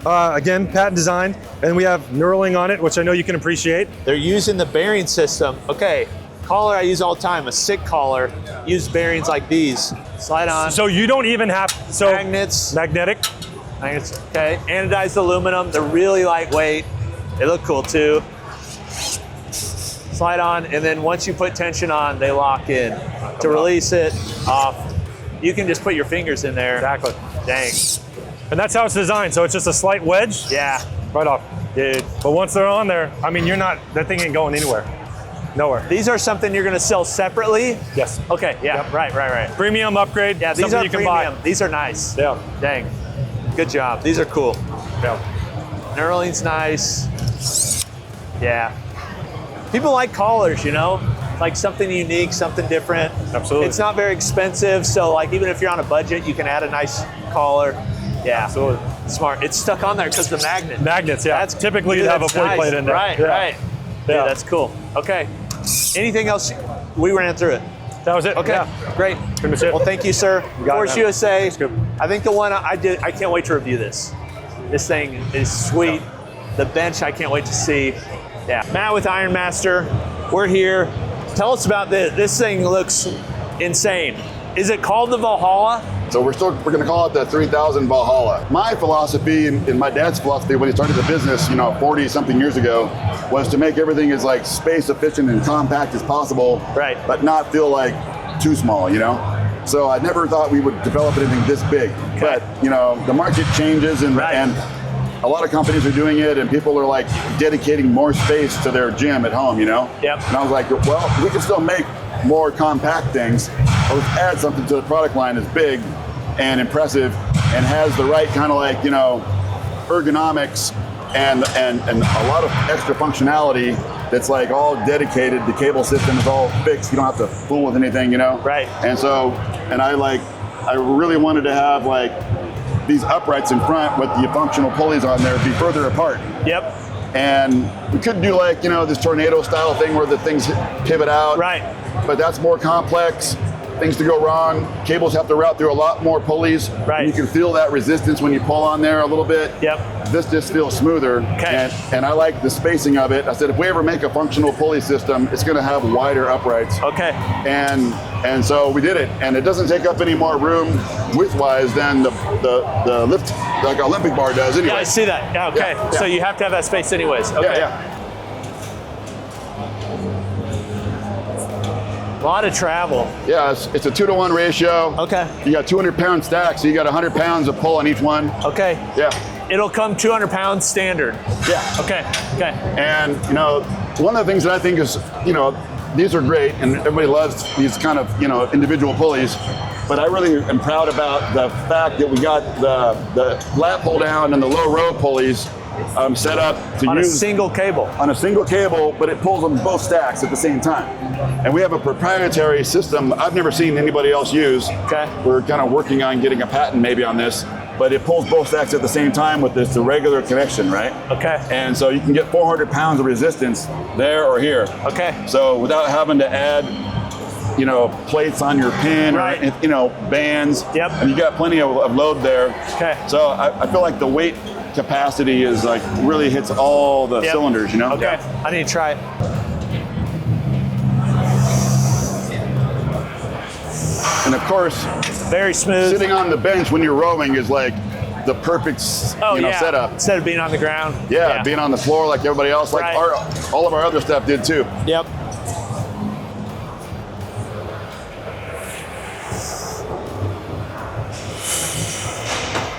Again, patent designed, and we have knurling on it, which I know you can appreciate. They're using the bearing system. Okay, collar I use all the time, a sick collar. Use bearings like these. Slide on. So you don't even have, magnets. Magnetic. Magnets, okay. Anodized aluminum, they're really lightweight. They look cool too. Slide on, and then once you put tension on, they lock in. To release it, off. You can just put your fingers in there. Exactly. Dang. And that's how it's designed. So it's just a slight wedge. Yeah. Right off. Dude. But once they're on there, I mean, that thing ain't going anywhere. Nowhere. These are something you're gonna sell separately? Yes. Okay, yeah, Yep. right. Premium upgrade. Yeah, these are you can premium. buy. These are nice. Yeah. Dang. Good job. These are cool. Yeah. Knurling's nice. Yeah. People like collars, you know? Like something unique, something different. Absolutely. It's not very expensive, so like even if you're on a budget, you can add a nice collar. Yeah. Absolutely. Smart. It's stuck on there because the magnet. Magnets, yeah. That's typically you'd have a plate plate in there. Right, Yeah. right. Yeah. Dude, that's cool. Okay. Anything else? We ran through it. That was it. Okay, Yeah. great. Pretty much it. Well, thank you, sir. got it, Force man. USA. That's good. I think the one I did, I can't wait to review this. This thing is sweet. The bench, I can't wait to see. Yeah. Matt with Ironmaster. We're here. Tell us about this. This thing looks insane. Is it called the Valhalla? So we're going to call it the 3000 Valhalla. My philosophy and my dad's philosophy when he started the business, 40 something years ago, was to make everything as like space efficient and compact as possible, right? But not feel like too small, So I never thought we would develop anything this big. Okay. But the market changes and a lot of companies are doing it, and people are like dedicating more space to their gym at home, Yep. And I was like, well, we can still make more compact things. Let's add something to the product line that's big and impressive and has the right kind of like, ergonomics and a lot of extra functionality that's like all dedicated. The cable system is all fixed. You don't have to fool with anything, Right. And so, I really wanted to have like these uprights in front with the functional pulleys on there be further apart. Yep. And we could do like, this tornado style thing where the things pivot out. Right. But that's more complex. Things to go wrong. Cables have to route through a lot more pulleys. Right. And you can feel that resistance when you pull on there a little bit. Yep. This just feels smoother. Okay. And I like the spacing of it. I said, if we ever make a functional pulley system, it's going to have wider uprights. Okay. And so we did it. And it doesn't take up any more room width-wise than the lift, like Olympic bar does anyway. Yeah, I see that. Yeah, okay. Yeah. So you have to have that space anyways. Okay. Yeah. A lot of travel. Yeah, it's a 2-to-1 ratio. Okay. You got 200-pound stacks, so you got 100 pounds of pull on each one. Okay. Yeah. It'll come 200 pounds standard. Yeah. Okay. Okay. And one of the things that I think is, these are great, and everybody loves these kind of, individual pulleys. But I really am proud about the fact that we got the lat pull down and the low row pulleys set up to on use a single cable. On a single cable, but it pulls on both stacks at the same time. And we have a proprietary system I've never seen anybody else use. Okay. We're kind of working on getting a patent maybe on this, but it pulls both stacks at the same time with this regular connection, right? Okay. And so you can get 400 pounds of resistance there or here. Okay. So without having to add plates on your pin, right. Or, bands. Yep. And you got plenty of load there. Okay. So I feel like the weight capacity is like really hits all the cylinders, Okay. Yeah. I need to try it. And of course, very smooth. Sitting on the bench when you're rowing is like the perfect setup. Instead of being on the ground. Yeah, being on the floor like everybody else, like all of our other stuff did too. Yep.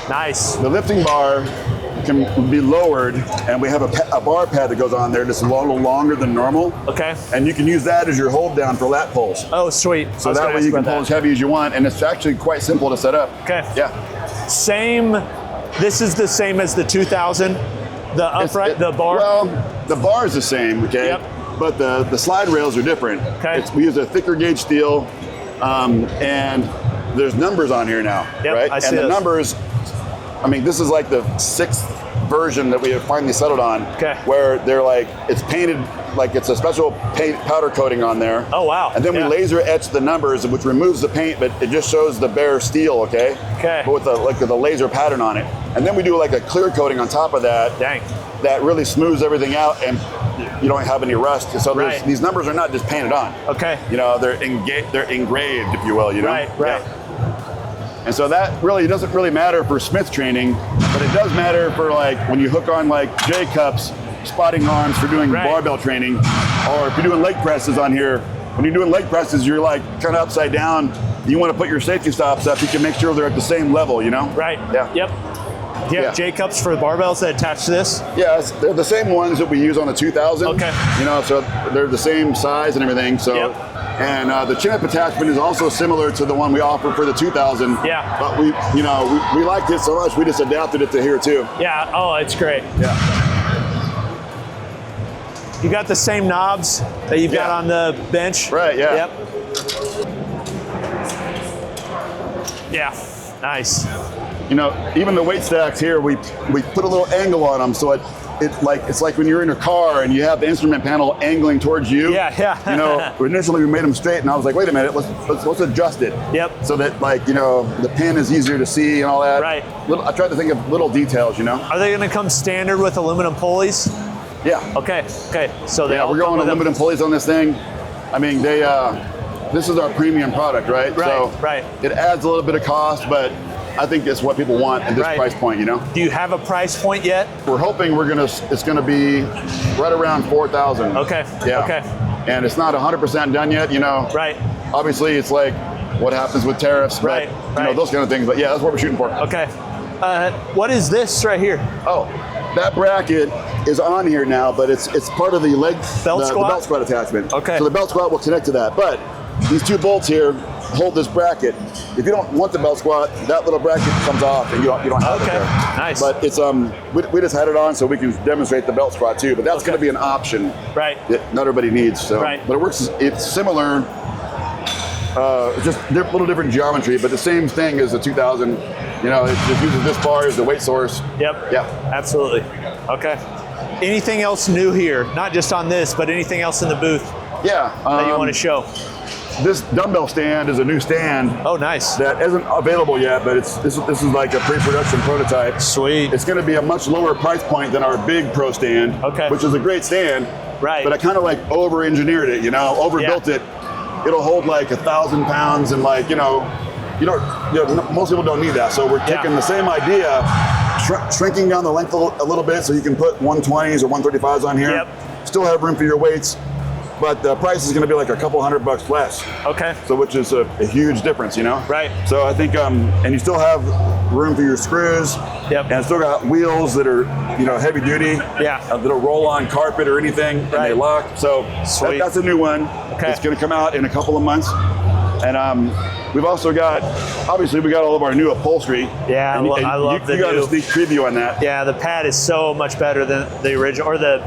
Nice. The lifting bar can be lowered, and we have a bar pad that goes on there that's a little longer than normal. Okay. And you can use that as your hold down for lat pulls. Oh, sweet. So that way you can pull as heavy as you want, and it's actually quite simple to set up. Okay. Yeah. Same. This is the same as the 2000. The upright, the bar. Well, the bar is the same. Okay. Yep. But the slide rails are different. Okay. We use a thicker gauge steel, and there's numbers on here now. Yep, right? I see and the those. numbers. I mean, this is like the 6th version that we have finally settled on. Okay. Where they're like, it's painted, like it's a special paint powder coating on there. Oh, wow. And then we laser etch the numbers, which removes the paint, but it just shows the bare steel, okay? Okay. But with the laser pattern on it. And then we do like a clear coating on top of that. Dang. That really smooths everything out, and you don't have any rust. So these numbers are not just painted on. Okay. You know, they're engraved, if you will, you know? Right. Yeah. And so that really doesn't really matter for Smith training, but it does matter for like when you hook on like J-cups, spotting arms for doing barbell training, or if you're doing leg presses on here. When you're doing leg presses, you're like kind of upside down. You want to put your safety stops up. You can make sure they're at the same level, you know? Right. Yeah. Yep. Do you have J-cups for the barbells that attach to this? Yes, they're the same ones that we use on the 2000. Okay. You know, so they're the same size and everything. So, and the chin-up attachment is also similar to the one we offer for the 2000. Yeah. But we liked it so much we just adapted it to here too. Yeah. Oh, it's great. Yeah. You got the same knobs that you've got on the bench? Right. Yeah. Yep. Yeah. Nice. You know, even the weight stacks here, we put a little angle on them, so it's like when you're in a car and you have the instrument panel angling towards you. Yeah. You know, initially we made them straight, and I was like, wait a minute, let's adjust it. Yep. So that, like, you know, the pin is easier to see and all that. Right. I tried to think of little details, you know. Are they going to come standard with aluminum pulleys? Yeah. Okay. So they we're going aluminum pulleys on this thing. I mean, this is our premium product, right? Right. So it adds a little bit of cost, but I think it's what people want at this price point, you know? Do you have a price point yet? We're hoping it's gonna be right around 4,000. Okay. Yeah. Okay. And it's not 100% done yet, you know? Right. Obviously, it's like what happens with tariffs, but, you know, those kind of things. But yeah, that's what we're shooting for. Okay. What is this right here? Oh, that bracket is on here now, but it's part of the leg belt squat? The belt squat attachment. Okay. So the belt squat will connect to that, but these two bolts here hold this bracket. If you don't want the belt squat, that little bracket comes off, and you don't have it there. Nice. But it's we just had it on so we can demonstrate the belt squat too. But that's going to be an option. Right. That not everybody needs. So. Right. But it works. It's similar. Just a little different geometry, but the same thing as the 2000. You know, it just uses this bar as the weight source. Yep. Yeah. Absolutely. Okay. Anything else new here? Not just on this, but anything else in the booth? Yeah. That you want to show? This dumbbell stand is a new stand. Oh, nice. That isn't available yet, but this is like a pre-production prototype. Sweet. It's going to be a much lower price point than our big pro stand, which is a great stand. Right. But I kind of like over-engineered it, you know, overbuilt it. It'll hold like 1,000 pounds, and like, you know, most people don't need that. So we're taking the same idea, shrinking down the length a little bit, so you can put 120s or 135s on here. Yep. Still have room for your weights. But the price is going to be like a couple $100 less. Okay. So which is a huge difference, you know? Right. So I think, and you still have room for your screws. Yep. And it's still got wheels that are, you know, heavy duty. Yeah. That'll roll on carpet or anything, and they lock. So that's a new one. Okay. It's going to come out in a couple of months. And we've also got, obviously, we got all of our new upholstery. Yeah, and I love you got a sneak preview on that. Yeah, the pad is so much better than the original, or the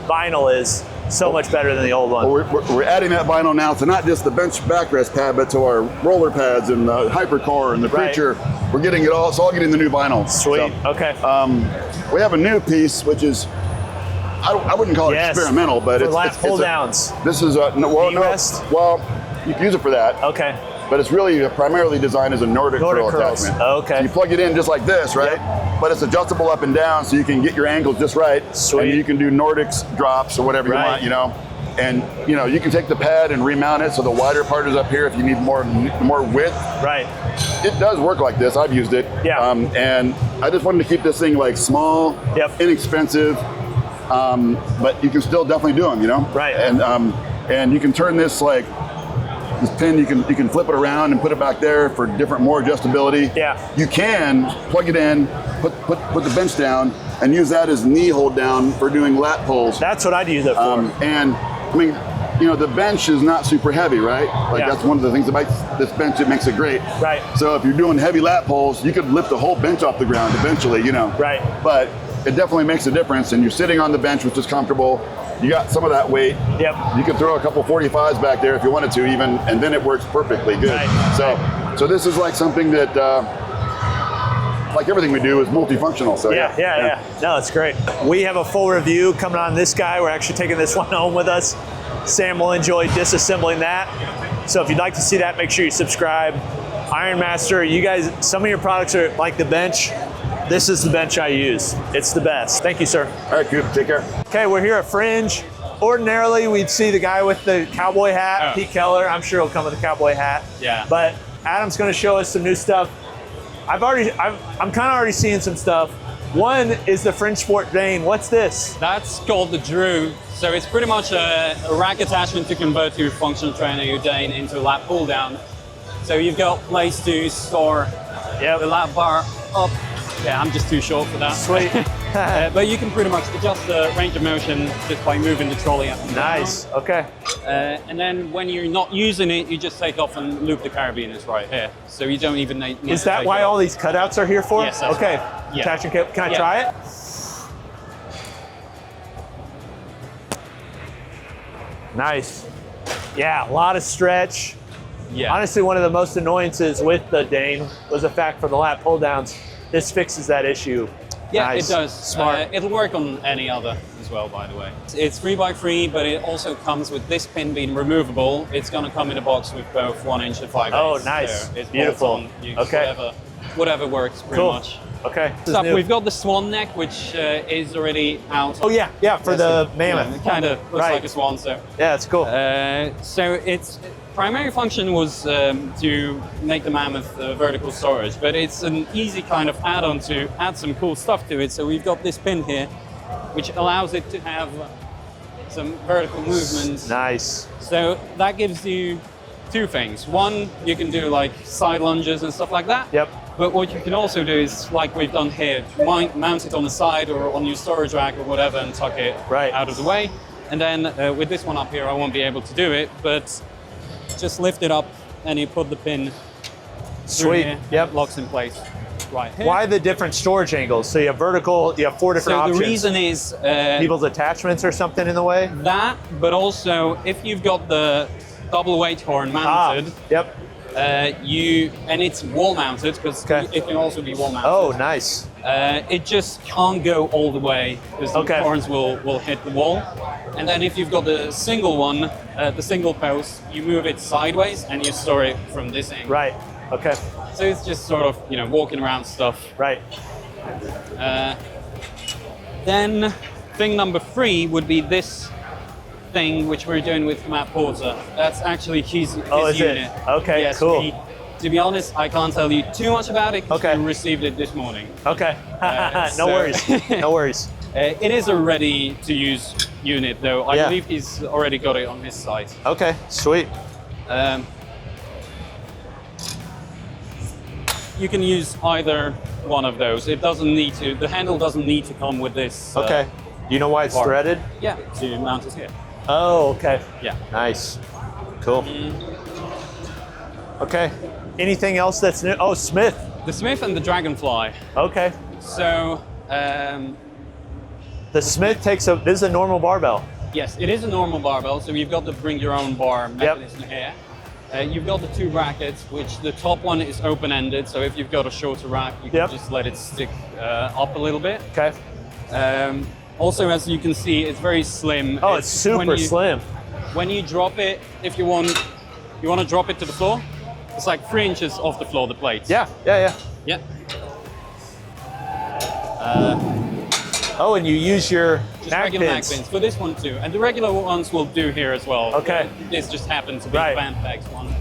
vinyl is so much better than the old one. Well, we're adding that vinyl now to not just the bench backrest pad, but to our roller pads and the Hypercore and the Preacher. We're getting it all. It's all getting the new vinyl. Sweet. So, okay. We have a new piece, which is I wouldn't call it experimental, but it's lat pull downs. This is well, you can use it for that. Okay. But it's really primarily designed as a Nordic curl curls. attachment. Okay. So you plug it in just like this, right? Yep. But it's adjustable up and down, so you can get your angles just right. Sweet. And you can do Nordics drops or whatever you want, you know. And you know, you can take the pad and remount it so the wider part is up here if you need more width. Right. It does work like this. I've used it. Yeah. And I just wanted to keep this thing like small, inexpensive, but you can still definitely do them, you know. Right. And you can turn this like. This pin, you can flip it around and put it back there for more adjustability. Yeah. You can plug it in, put the bench down, and use that as knee hold down for doing lat pulls. That's what I'd use it for. And I mean, you know, the bench is not super heavy, right? Like that's one of the things about this bench that makes it great. Right. So if you're doing heavy lat pulls, you could lift the whole bench off the ground eventually, you know. Right. But it definitely makes a difference, and you're sitting on the bench, which is comfortable. You got some of that weight. Yep. You can throw a couple 45s back there if you wanted to even, and then it works perfectly good. Right. So this is like something that like everything we do, is multifunctional. So yeah. No, it's great. We have a full review coming on this guy. We're actually taking this one home with us. Sam will enjoy disassembling that. So if you'd like to see that, make sure you subscribe. Ironmaster, you guys, some of your products are like the bench. This is the bench I use. It's the best. Thank you, sir. All right, good. Take care. Okay, we're here at Fringe. Ordinarily, we'd see the guy with the cowboy hat, Pete Keller. I'm sure he'll come with a cowboy hat. Yeah. But Adam's going to show us some new stuff. I'm kind of already seeing some stuff. One is the Fringesport Dane. What's this? That's called the Drew. So it's pretty much a rack attachment to convert your functional trainer, your Dane, into a lap pull down. So you've got place to store the lap bar up. Yeah, I'm just too short for that. Sweet. But you can pretty much adjust the range of motion just by moving the trolley up and down. Nice, okay. And then when you're not using it, you just take off and loop the carabiners right here. So you don't even need Is that why all these cutouts are here for? Yes, that's okay. right. Yeah. Attaching cable. Can I try it? Nice. Yeah, a lot of stretch. Yeah. Honestly, one of the most annoyances with the Dane was the fact for the lap pull downs. This fixes that issue. Yeah, Nice. it does. Smart. It'll work on any other as well, by the way. It's 3x3, but it also comes with this pin being removable. It's going to come in a box with both 1 inch and 5/8. Oh, nice. So it's Beautiful. bolt-on. Use Okay. whatever works pretty Cool. much. Okay. So we've got the swan neck, which is already out. Oh yeah, for the mammoth. It kind of looks like a swan, so. Yeah, it's cool. So its primary function was to make the mammoth vertical storage, but it's an easy kind of add-on to add some cool stuff to it. So we've got this pin here, which allows it to have some vertical movements. Nice. So that gives you two things. One, you can do like side lunges and stuff like that. Yep. But what you can also do is, like we've done here, mount it on the side or on your storage rack or whatever and tuck it out of the way. And then with this one up here, I won't be able to do it, but just lift it up and you put the pin Sweet. Here, yep. Locks in place right here. Why the different storage angles? So you have vertical, you have 4 different options. So the reason is... people's attachments or something in the way? That, but also if you've got the double weight horn mounted, yep. And it's wall mounted, because it can also be wall mounted. Oh, nice. It just can't go all the way, because the horns will hit the wall. And then if you've got the single one, the single post, you move it sideways and you store it from this angle. Right, okay. So it's just sort of, walking around stuff. Right. Then thing number 3 would be this thing which we're doing with Matt Porter. That's actually his is unit. it? Okay, yes, cool. To be honest, I can't tell you too much about it because we received it this morning. Okay, no worries, no worries. It is a ready-to-use unit, though. I believe he's already got it on his site. Okay, sweet. You can use either one of those. It doesn't need to. The handle doesn't need to come with this. Okay. Do you know why it's bar. threaded? Yeah, to mount it here. Oh, okay. Yeah. Nice. Cool. Okay. Anything else that's new? Oh, Smith. The Smith and the Dragonfly. Okay. So, the Smith takes this is a normal barbell. Yes, it is a normal barbell. So you've got the bring your own bar mechanism here. You've got the 2 brackets, which the top one is open-ended. So if you've got a shorter rack, you can just let it stick up a little bit. Okay. Also, as you can see, it's very slim. Oh, it's super slim. When you drop it, if you want to drop it to the floor, it's like 3 inches off the floor, the plate. Yeah. Yeah. Oh, and you use your just mag regular pins. mag pins for this one too, and the regular ones will do here as well. Okay. This just happens to be the Band Pegs one.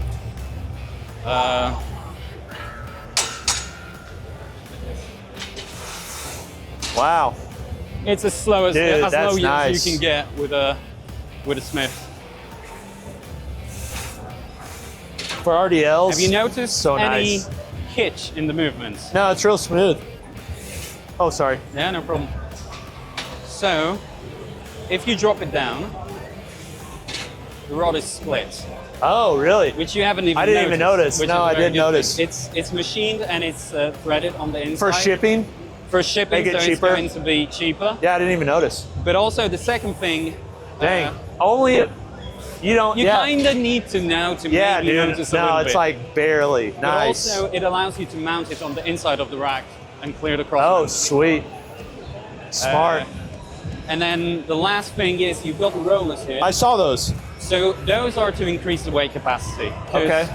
Wow. It's as slow as, Dude, as that's low nice. as you can get with a Smith. For RDLs. Have you noticed any nice. hitch in the movements? No, it's real smooth. Oh, sorry. Yeah, no problem. So, if you drop it down, the rod is split. Oh, really? Which you haven't even noticed. I didn't even notice. which No, is a I very did good notice. thing. It's machined and it's threaded on the inside. For shipping? For shipping, Make it so cheaper? it's going to be cheaper. Yeah, I didn't even notice. But also the second thing, Dang. Only you don't. you kind of need to know to maybe dude. notice a No, little it's bit. like barely. But Nice. also, it allows you to mount it on the inside of the rack and cleared across. Oh, sweet. Smart. And then the last thing is you've got the rollers here. I saw those. So those are to increase the weight capacity. Okay.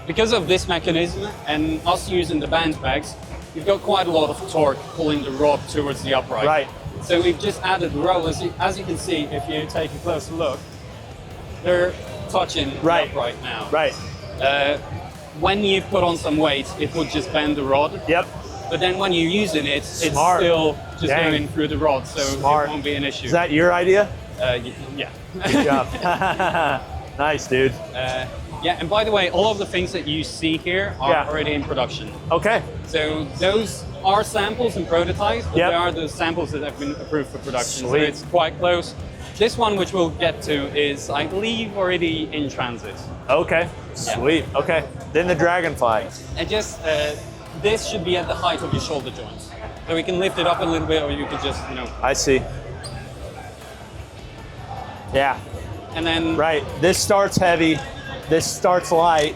Because of this mechanism and us using the band bags, you've got quite a lot of torque pulling the rod towards the upright. Right. So we've just added the rollers. As you can see, if you take a closer look, they're touching the upright now. Right. When you put on some weight, it would just bend the rod. Yep. But then when you're using it, it's Smart. still just Dang. going through the rod, so Smart. it won't be an issue. Is that your idea? Yeah. Good job. Nice, dude. Yeah, and by the way, all of the things that you see here are already in production. Okay. So those are samples and prototypes, but they are the samples that have been approved for production. Sweet. So it's quite close. This one, which we'll get to, is, I believe, already in transit. Okay. Sweet. Okay. Then the Dragonfly. And just, this should be at the height of your shoulder joints. So we can lift it up a little bit, or you could just, I see. Yeah. And then... Right. This starts heavy. This starts light.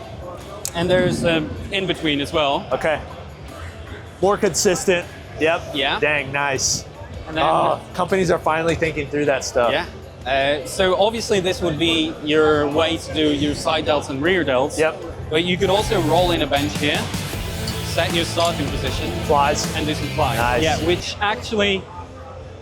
And there's in between as well. Okay. More consistent. Yep. Yeah. Dang, nice. And then, companies are finally thinking through that stuff. Yeah. So obviously this would be your way to do your side delts and rear delts. Yep. But you could also roll in a bench here, set your starting position. Flies. And do some flies. Nice. Yeah, which actually,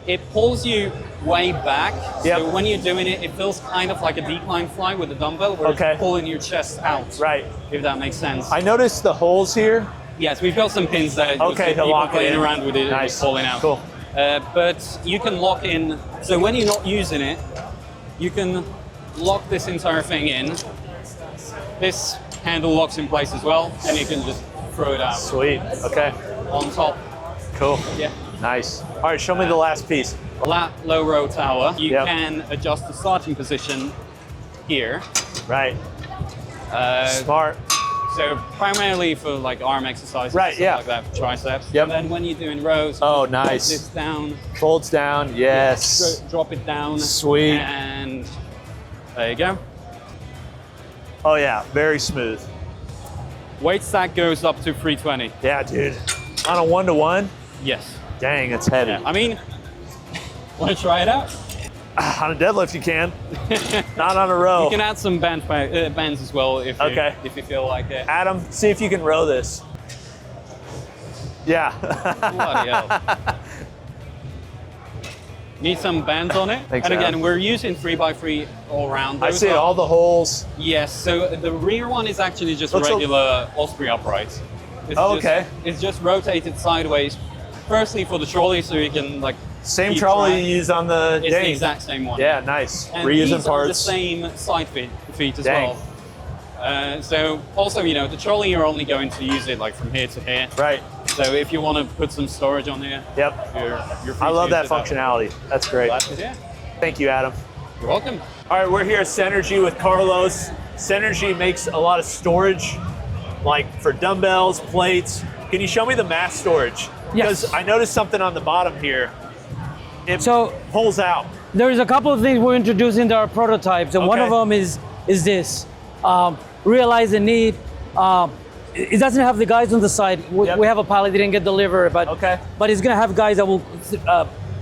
it pulls you way back. Yep. So when you're doing it, it feels kind of like a decline fly with a dumbbell, where it's pulling your chest out. Right. If that makes sense. I noticed the holes here. Yes, we've got some pins there. Okay, to lock it playing in. around with it, Nice. it's falling out. Cool. But you can lock in, so when you're not using it, you can lock this entire thing in. This handle locks in place as well, and you can just throw it out. Sweet. Okay. On top. Cool. Yeah. Nice. All right, show me the last piece. Lat low row tower. You can adjust the starting position here. Right. Smart. So primarily for like arm exercises, Right, stuff like that, for triceps. Yep. And then when you're doing rows, Oh, you nice. fold this down. Folds down. Yes. Drop it down. Sweet. And there you go. Oh yeah, very smooth. Weight stack goes up to 320. Yeah, dude. On a 1-to-1? Yes. Dang, it's heavy. Yeah. I mean, want to try it out? On a deadlift you can. Not on a row. You can add some bands as well if you feel like it. Adam, see if you can row this. Yeah. Bloody hell. Need some bands on it. Thanks, and again, Adam. we're using 3x3 all around. I Those see are- all the holes. Yes, so the rear one is actually just Looks regular Osprey upright. It's okay. It's just rotated sideways. Firstly for the trolley, so you can like Same keep trolley track. you use on the It's the Gainz. exact same one. Yeah, nice. And Reusing these are the parts. same side feet as Dang. well. So also, the trolley, you're only going to use it like from here to here. Right. So if you want to put some storage on there, Yep. you're free I to love use that it way. functionality. That's great. Glad to hear. Thank you, Adam. You're welcome. All right, we're here at Syngergy with Carlos. Syngergy makes a lot of storage, like for dumbbells, plates. Can you show me the mass storage? Yes. Because I noticed something on the bottom here. It pulls out. There's a couple of things we're introducing to our prototypes, and one of them is this. Realize the need. It doesn't have the guys on the side. We have a pallet that didn't get delivered, but it's gonna have guys that will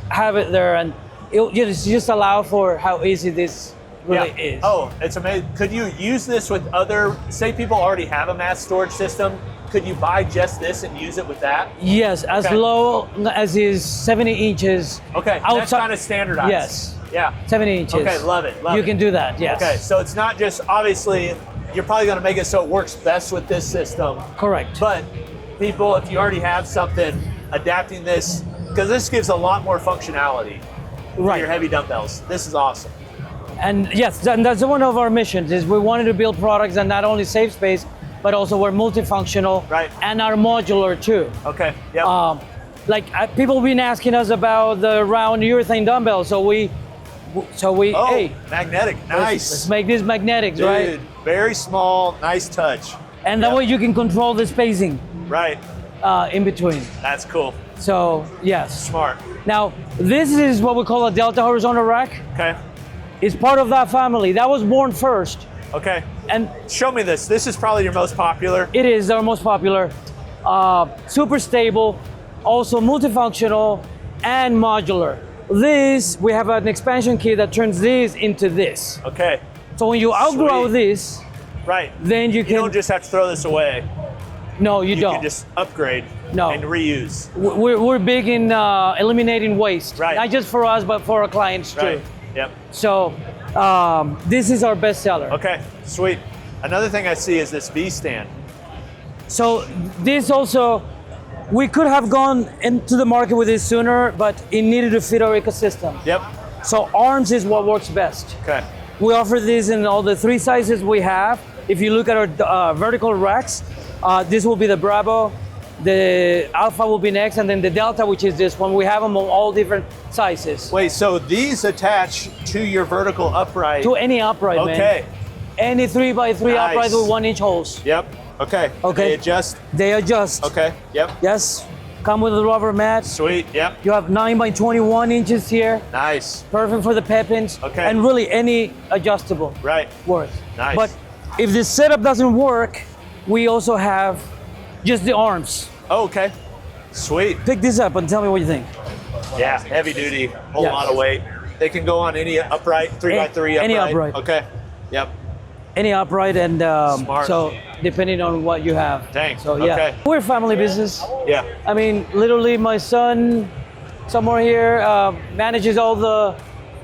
have it there, and it'll just allow for how easy this really is. Oh, it's amazing. Could you use this with other, say people already have a mass storage system, could you buy just this and use it with that? Yes, as low as is 70 inches. Okay, that's kind of standardized. Yes. Yeah. 70 inches. Okay, love it. You can do that, yes. Okay, so it's not just, obviously, you're probably going to make it so it works best with this system. Correct. But people, if you already have something, adapting this, because this gives a lot more functionality for your heavy dumbbells. This is awesome. And yes, that's one of our missions, is we wanted to build products that not only save space, but also were multifunctional and are modular too. Okay, yep. People have been asking us about the round urethane dumbbell, so we hey, magnetic, nice. Let's make these magnetics, Dude, right? very small, nice touch. And that way you can control the spacing. Right. In between. That's cool. So, yes. Smart. Now, this is what we call a Delta horizontal rack. Okay. It's part of that family. That was born first. Okay. And show me this. This is probably your most popular. It is our most popular. Super stable, also multifunctional and modular. This, we have an expansion kit that turns this into this. Okay. So when you outgrow this, right, then you don't just have to throw this away. No, you don't. You can just upgrade and reuse. We're big in eliminating waste, right? Not just for us, but for our clients too. Right. Yep. So this is our best seller. Okay, sweet. Another thing I see is this V stand. So this also, we could have gone into the market with this sooner, but it needed to fit our ecosystem. Yep. So arms is what works best. Okay. We offer this in all the 3 sizes we have. If you look at our vertical racks, this will be the Bravo, the Alpha will be next, and then the Delta, which is this one. We have them on all different sizes. Wait, so these attach to your vertical upright? To any upright, man. Okay. Any 3x3 upright with 1-inch holes. Yep. Okay. Okay. They adjust? They adjust. Okay. Yep. Yes. Come with a rubber mat. Sweet. Yep. You have 9x21 inches here. Nice. Perfect for the pep-ins. Okay. And really any adjustable. Right. Works. Nice. But if this setup doesn't work, we also have just the arms. Oh, okay. Sweet. Pick this up and tell me what you think. Yeah, heavy duty, whole lot of weight. They can go on any upright, 3x3 upright. Any upright. Okay. Yep. Any upright, and so depending on what you have. Dang. So yeah, okay. We're a family business. Yeah. I mean, literally, my son, somewhere here, manages all the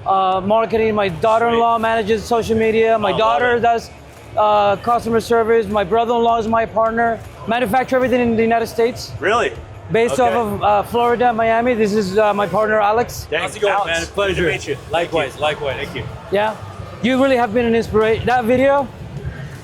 marketing. My daughter-in-law manages social media. My daughter does customer service. My brother-in-law is my partner. Manufacture everything in the United States. Really? Based off of Florida, Miami. This is my partner, Alex. Dang. How's it going, Alex, man? Pleasure. Good to meet you. Likewise. Thank you. Yeah, you really have been an inspiration. That video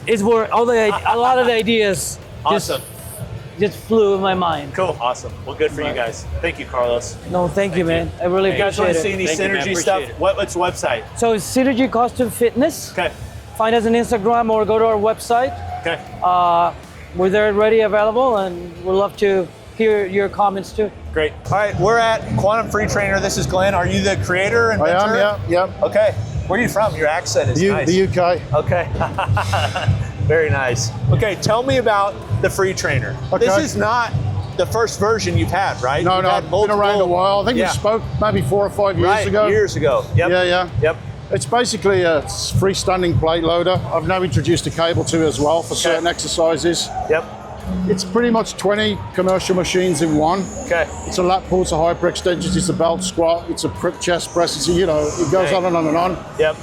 is where a lot of the ideas just flew in my mind. Cool. Awesome. Well, good for you guys. Thank you, Carlos. No, thank you, man. I really You guys appreciate want it. to see any Syngergy stuff? What's the website? So it's Syngergy Custom Fitness. Okay. Find us on Instagram or go to our website. Okay. We're there ready, available, and we'd love to hear your comments too. Great. All right, we're at Quantum Free Trainer. This is Glenn. Are you the creator and inventor? I am, yeah. Okay. Where are you from? Your accent is nice. The UK. Okay. Very nice. Okay, tell me about the Free Trainer. Okay. This is not the first version you've had, right? No, You've no, had I've been around a while. I think we Yeah. spoke maybe 4 or 5 years ago. Years ago. Yep. Yeah. Yep. It's basically a freestanding plate loader. I've now introduced a cable to it as well for certain exercises. Yep. It's pretty much 20 commercial machines in one. Okay. It's a lat pull, it's a hyper extension, it's a belt squat, it's a chest press, it's it goes on and on and on. Yep.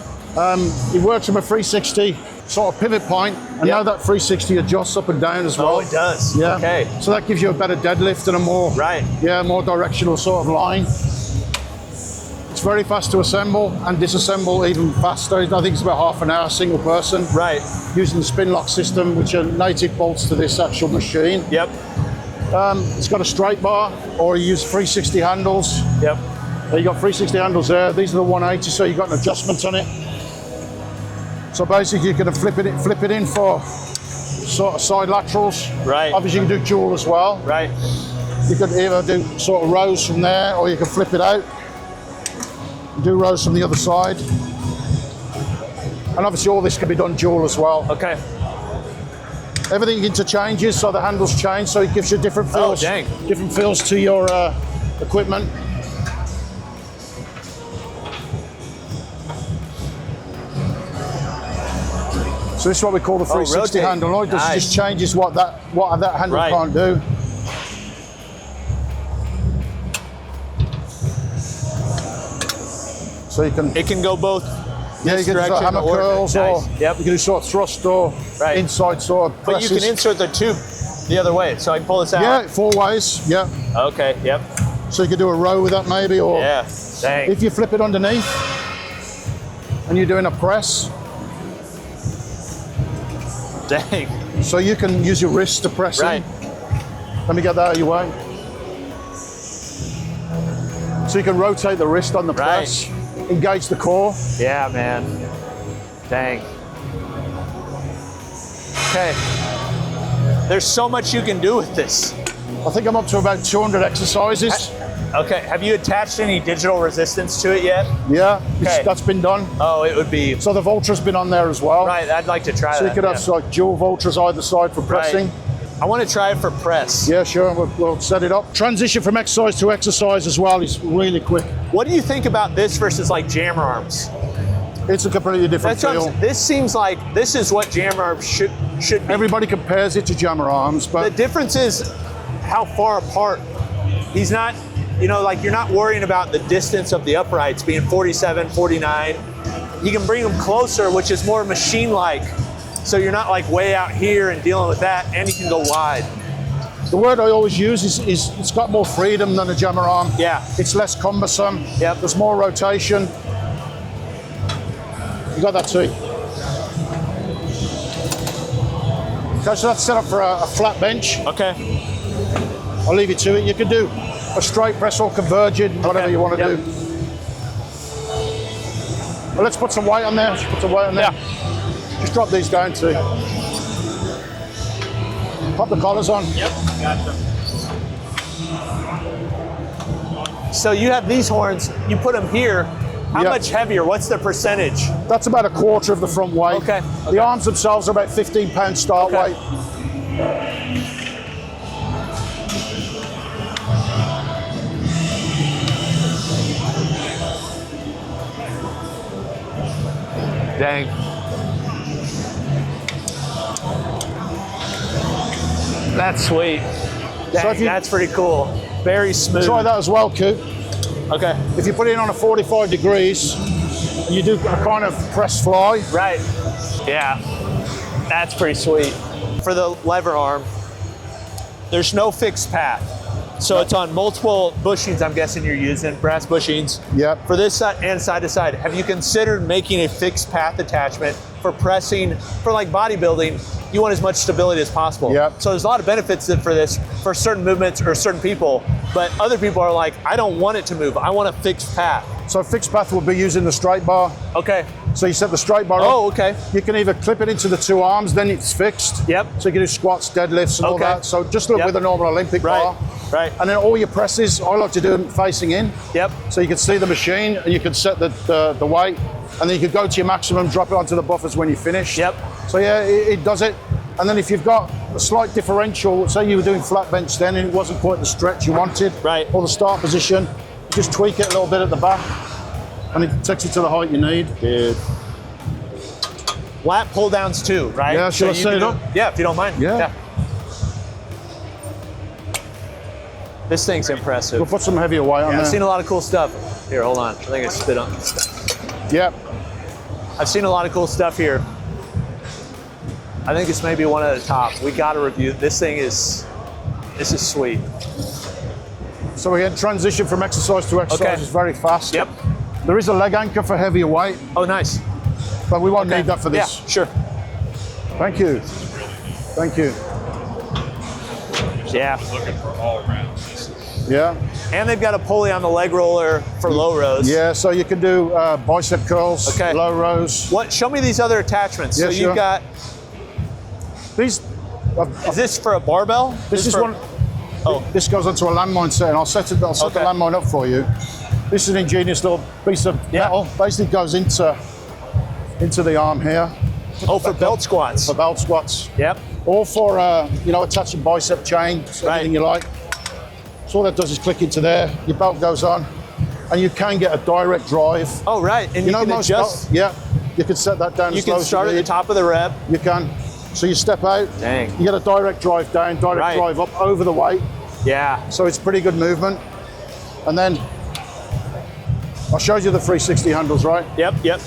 It works from a 360 sort of pivot point, and now that 360 adjusts up and down as well. Oh, it does. Yeah. Okay. So that gives you a better deadlift and a more more directional sort of line. It's very fast to assemble and disassemble even faster. I think it's about half an hour, single person. Right. Using the spin lock system, which are native bolts to this actual machine. Yep. It's got a straight bar, or you use 360 handles. Yep. You got 360 handles there. These are the 180, so you've got an adjustment on it. So basically, you can flip it in for sort of side laterals. Right. Obviously, you can do dual as well. Right. You could either do sort of rows from there, or you can flip it out. Do rows from the other side. And obviously all this can be done dual as well. Okay. Everything interchanges, so the handles change, so it gives you different feels. Oh, dang. Different feels to your equipment. So this is what we call the 360 rotate. handle. It just changes what that handle can't do. So you can. It can go both. Yeah, you can do sort of hammer curls, or Yep. you can do sort of thrust or inside sort of presses. But you can insert the tube the other way, so I can pull this out. Yeah, 4 ways. Yeah. Okay. Yep. So you could do a row with that maybe, or Dang. if you flip it underneath and you're doing a press. Dang. So you can use your wrist to press in. Let me get that out of your way. So you can rotate the wrist on the press, engage the core. Yeah, man. Dang. Okay. There's so much you can do with this. I think I'm up to about 200 exercises. Okay, have you attached any digital resistance to it yet? Yeah, Okay. that's been done. Oh, it would be. So the Voltra's been on there as well. Right, I'd like to try that. So you could have like dual Voltras either side for pressing. Right. I want to try it for press. Yeah, sure, we'll set it up. Transition from exercise to exercise as well is really quick. What do you think about this versus like jammer arms? It's a completely different feel. This seems like this is what jammer arms should be. Everybody compares it to jammer arms, but the difference is how far apart. He's not, you know, like you're not worrying about the distance of the uprights being 47, 49. You can bring them closer, which is more machine-like. So you're not like way out here and dealing with that, and you can go wide. The word I always use is it's got more freedom than a jammer arm. Yeah. It's less cumbersome. Yep. There's more rotation. You got that too. Okay, so that's set up for a flat bench. Okay. I'll leave you to it. You can do a straight press or converging, whatever you want to do. Well, let's put some weight on there. Let's put some weight on there. Yeah. Just drop these down too. Pop the collars on. Yep, gotcha. So you have these horns, you put them here. How much heavier? What's the percentage? That's about a quarter of the front weight. Okay. The arms themselves are about 15 pounds start weight. Dang. That's sweet. Dang, So that's pretty cool. Very smooth. Try that as well, Coop. Okay. If you put it in on a 45 degrees, you do a kind of press fly. Right. Yeah. That's pretty sweet. For the lever arm, there's no fixed path. So it's on multiple bushings, I'm guessing you're using, brass bushings. Yep. For this side and side to side, have you considered making a fixed path attachment for pressing, for like bodybuilding? You want as much stability as possible. Yep. So there's a lot of benefits for this for certain movements or certain people, but other people are like, I don't want it to move. I want a fixed path. So fixed path will be using the straight bar. Okay. So you set the straight bar Oh, up. okay. You can either clip it into the two arms, then it's fixed. Yep. So you can do squats, deadlifts, and all Okay. that. So just look with a normal Olympic bar. Right. And then all your presses, I like to do them facing in. Yep. So you can see the machine and you can set the weight, and then you can go to your maximum, drop it onto the buffers when you finish. Yep. So yeah, it does it. And then if you've got a slight differential, say you were doing flat bench then and it wasn't quite the stretch you wanted, right, or the start position, you just tweak it a little bit at the back and it takes you to the height you need. Good. Lat pull downs too, right? Yeah, shall I set it up? Yeah, if you don't mind. Yeah. This thing's impressive. We'll put some heavier weight on Yeah, there. I've seen a lot of cool stuff. Here, hold on. I think I spit on. Yep. I've seen a lot of cool stuff here. I think it's maybe one at the top. We got to review. This is sweet. So again, transition from exercise to exercise is very fast. Yep. There is a leg anchor for heavier weight. Oh, nice. But we won't need that for this. Yeah, sure. Thank you. Thank you. Yeah. Looking for all rounds. Yeah. And they've got a pulley on the leg roller for low rows. Yeah, so you can do bicep curls, low rows. What? Show me these other attachments. Yeah, so sure. you've got these. Is this for a barbell? This is one. Oh, this goes onto a landmine set, and I'll set the landmine up for you. This is an ingenious little piece of metal. Basically goes into the arm here. Oh, for belt squats. For belt squats. Yep. Or for attaching bicep chain, anything you like. So all that does is click into there. Your belt goes on, and you can get a direct drive. Oh, right. And you can adjust. Yeah. You can set that down. You can start at the top of the rep. You can. So you step out. Dang. You get a direct drive down, direct drive up over the weight. Yeah. So it's pretty good movement. And then I showed you the 360 handles, right? Yep.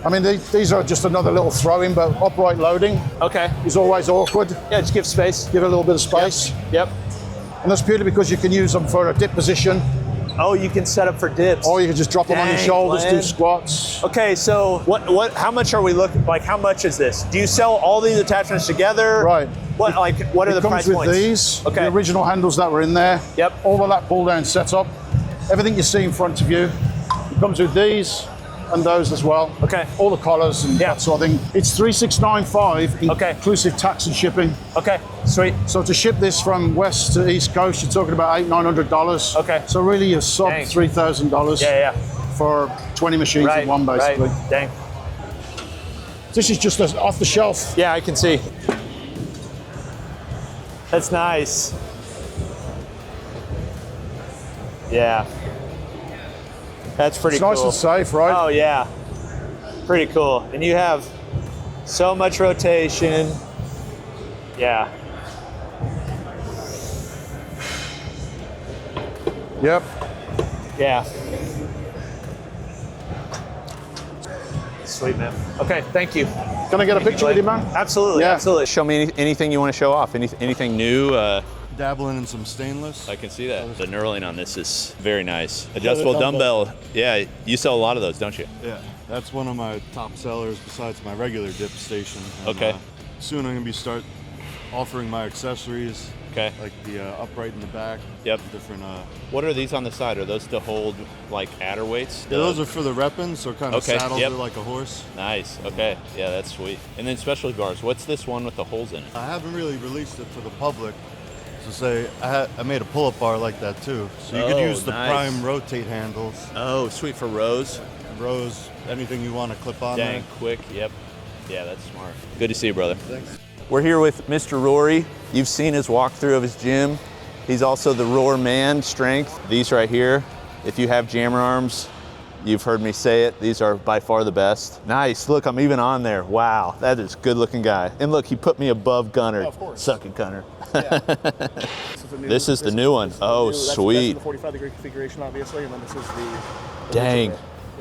I mean, these are just another little throw-in, but upright loading is always awkward. Yeah, just give space. Give it a little bit of space. Yep. And that's purely because you can use them for a dip position. Oh, you can set up for dips. Or you can just drop them on your shoulders, do Glenn. squats. Okay, so how much are we looking, like how much is this? Do you sell all these attachments together? Right. What are the price comes with points? these, Okay. the original handles that were in there. Yep. All of that pull down setup. Everything you see in front of you. It comes with these. and those as well. Okay. All the collars and that sort of thing. It's $3,695 inclusive tax and shipping. Okay, sweet. So to ship this from west to east coast, you're talking about $800-900. Okay. So really a sub $3,000. Yeah. For 20 machines in one, basically. Right. Dang. This is just off the shelf. Yeah, I can see. That's nice. Yeah. That's pretty cool. It's nice and safe, right? Oh, yeah. Pretty cool. And you have so much rotation. Yeah. Yep. Yeah. Sweet, man. Okay, thank you. Can I get a picture with you, man? Absolutely, Yeah. absolutely. Show me anything you want to show off. Anything new? Dabbling in some stainless. I can see that. The knurling on this is very nice. Adjustable dumbbell. Yeah, you sell a lot of those, don't you? Yeah, that's one of my top sellers besides my regular dip station. And, Okay. Soon I'm gonna start offering my accessories. Okay. Like the upright in the back. Yep. Different. What are these on the side? Are those to hold like adder weights? Yeah, those are for the repping, so kind of saddles are like a horse. Nice. Okay. Yeah, that's sweet. And then specialty bars. What's this one with the holes in it? I haven't really released it to the public. To say, I made a pull-up bar like that too. So you could use the prime rotate handles. Oh, sweet for rows. Rows, anything you want to clip on Dang, there. quick. Yep. Yeah, that's smart. Good to see you, brother. Thanks. We're here with Mr. Rory. You've seen his walkthrough of his gym. He's also the Roar Man Strength. These right here, if you have jammer arms, you've heard me say it, these are by far the best. Nice, look, I'm even on there. Wow, that is a good looking guy. And look, he put me above Gunner. Oh, of course. Suck it, Gunner. Yeah. This is the new one. Oh, sweet. That's the 45-degree configuration, obviously, and then this is the Dang.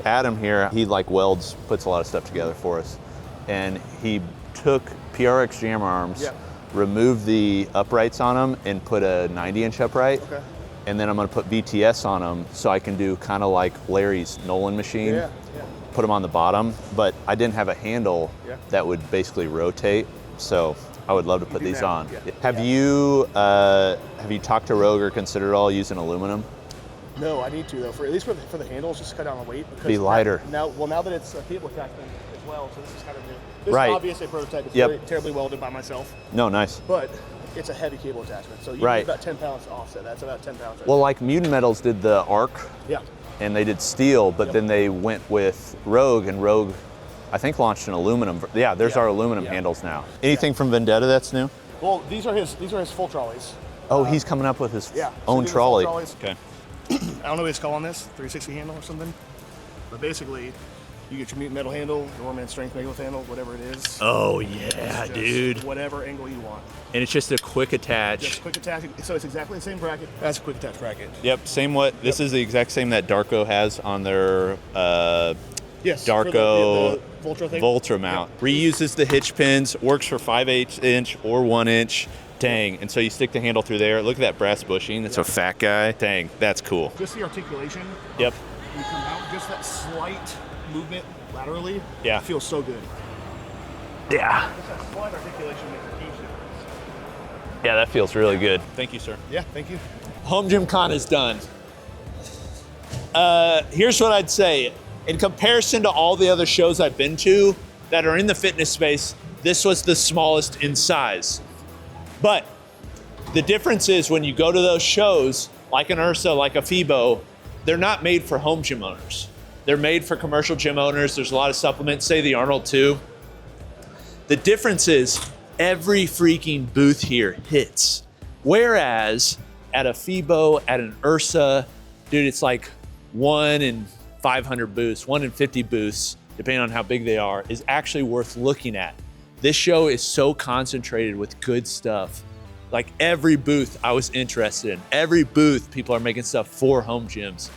Adam here, he like welds, puts a lot of stuff together for us. And he took PRX jammer arms, removed the uprights on them and put a 90-inch upright. Okay. And then I'm gonna put VTS on them so I can do kind of like Larry's Nolan machine. Yeah. Put them on the bottom, but I didn't have a handle that would basically rotate. So I would love to put these on. Have you talked to Rogue or considered all using aluminum? No, I need to though. At least for the handles, just to cut down on weight. Because Be lighter. Now that it's a cable attachment as well, so this is kind of new. This Right. is obviously a prototype. It's Yep. very terribly welded by myself. No, nice. But it's a heavy cable attachment, so you Right. need about 10 pounds to offset. That's about 10 pounds. Right Well, like Mutant Metals did the arc. Yeah. And they did steel, but then they went with Rogue, and Rogue, I think, launched an aluminum. Yeah, there's our aluminum handles now. Anything from Vendetta that's new? Well, these are his full trolleys. Oh, he's coming up with his Yeah. own these are full trolley. trolleys. Okay. I don't know what it's called on this, 360 handle or something. But basically, you get your Mutant Metal handle, your Warman Strength Megalith handle, whatever it is. Oh, It's yeah, just dude. Whatever angle you want. And it's just a quick attach. Just quick attach. So it's exactly the same bracket. That's a quick attach bracket. Yep, same what, this is the exact same that Darko has on their Yes, for Darko the Voltra thing. Voltra mount. Reuses the hitch pins, works for 5/8 inch or 1 inch. Dang, and so you stick the handle through there. Look at that brass bushing, that's a fat guy. Dang, that's cool. Just the articulation. Yep. You come out, just that slight movement laterally. Yeah. Feels so good. Yeah. Just that slight articulation makes a huge difference. Yeah, that feels really good. Thank you, sir. Yeah, thank you. HomeGymCon is done. Here's what I'd say. In comparison to all the other shows I've been to that are in the fitness space, this was the smallest in size. But the difference is when you go to those shows, like an Ursa, like a FIBO, they're not made for home gym owners. They're made for commercial gym owners. There's a lot of supplements, say the Arnold too. The difference is every freaking booth here hits. Whereas at a FIBO, at an Ursa, dude, it's like 1 in 500 booths, 1 in 50 booths, depending on how big they are, is actually worth looking at. This show is so concentrated with good stuff. Like every booth I was interested in, every booth people are making stuff for home gyms.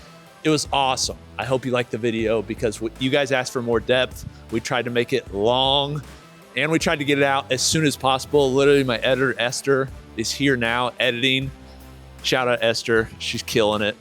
It was awesome. I hope you liked the video because you guys asked for more depth. We tried to make it long and we tried to get it out as soon as possible. Literally my editor, Esther, is here now editing. Shout out Esther, she's killing it.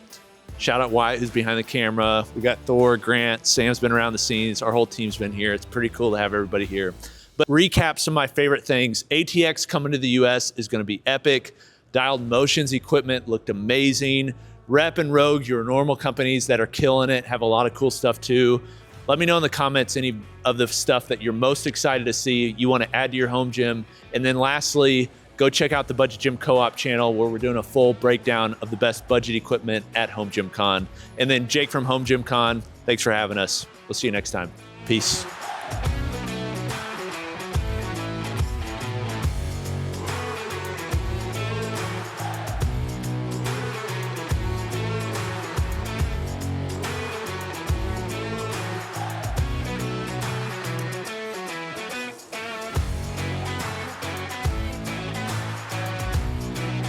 Shout out Wyatt, who's behind the camera. We got Thor, Grant, Sam's been around the scenes. Our whole team's been here. It's pretty cool to have everybody here. But recap some of my favorite things. ATX coming to the US is gonna be epic. Dialed Motions equipment looked amazing. Rep and Rogue, your normal companies that are killing it, have a lot of cool stuff too. Let me know in the comments any of the stuff that you're most excited to see, you want to add to your home gym. And then lastly, go check out the Budget Gym Co-op channel where we're doing a full breakdown of the best budget equipment at HomeGymCon. And then Jake from HomeGymCon, thanks for having us. We'll see you next time. Peace.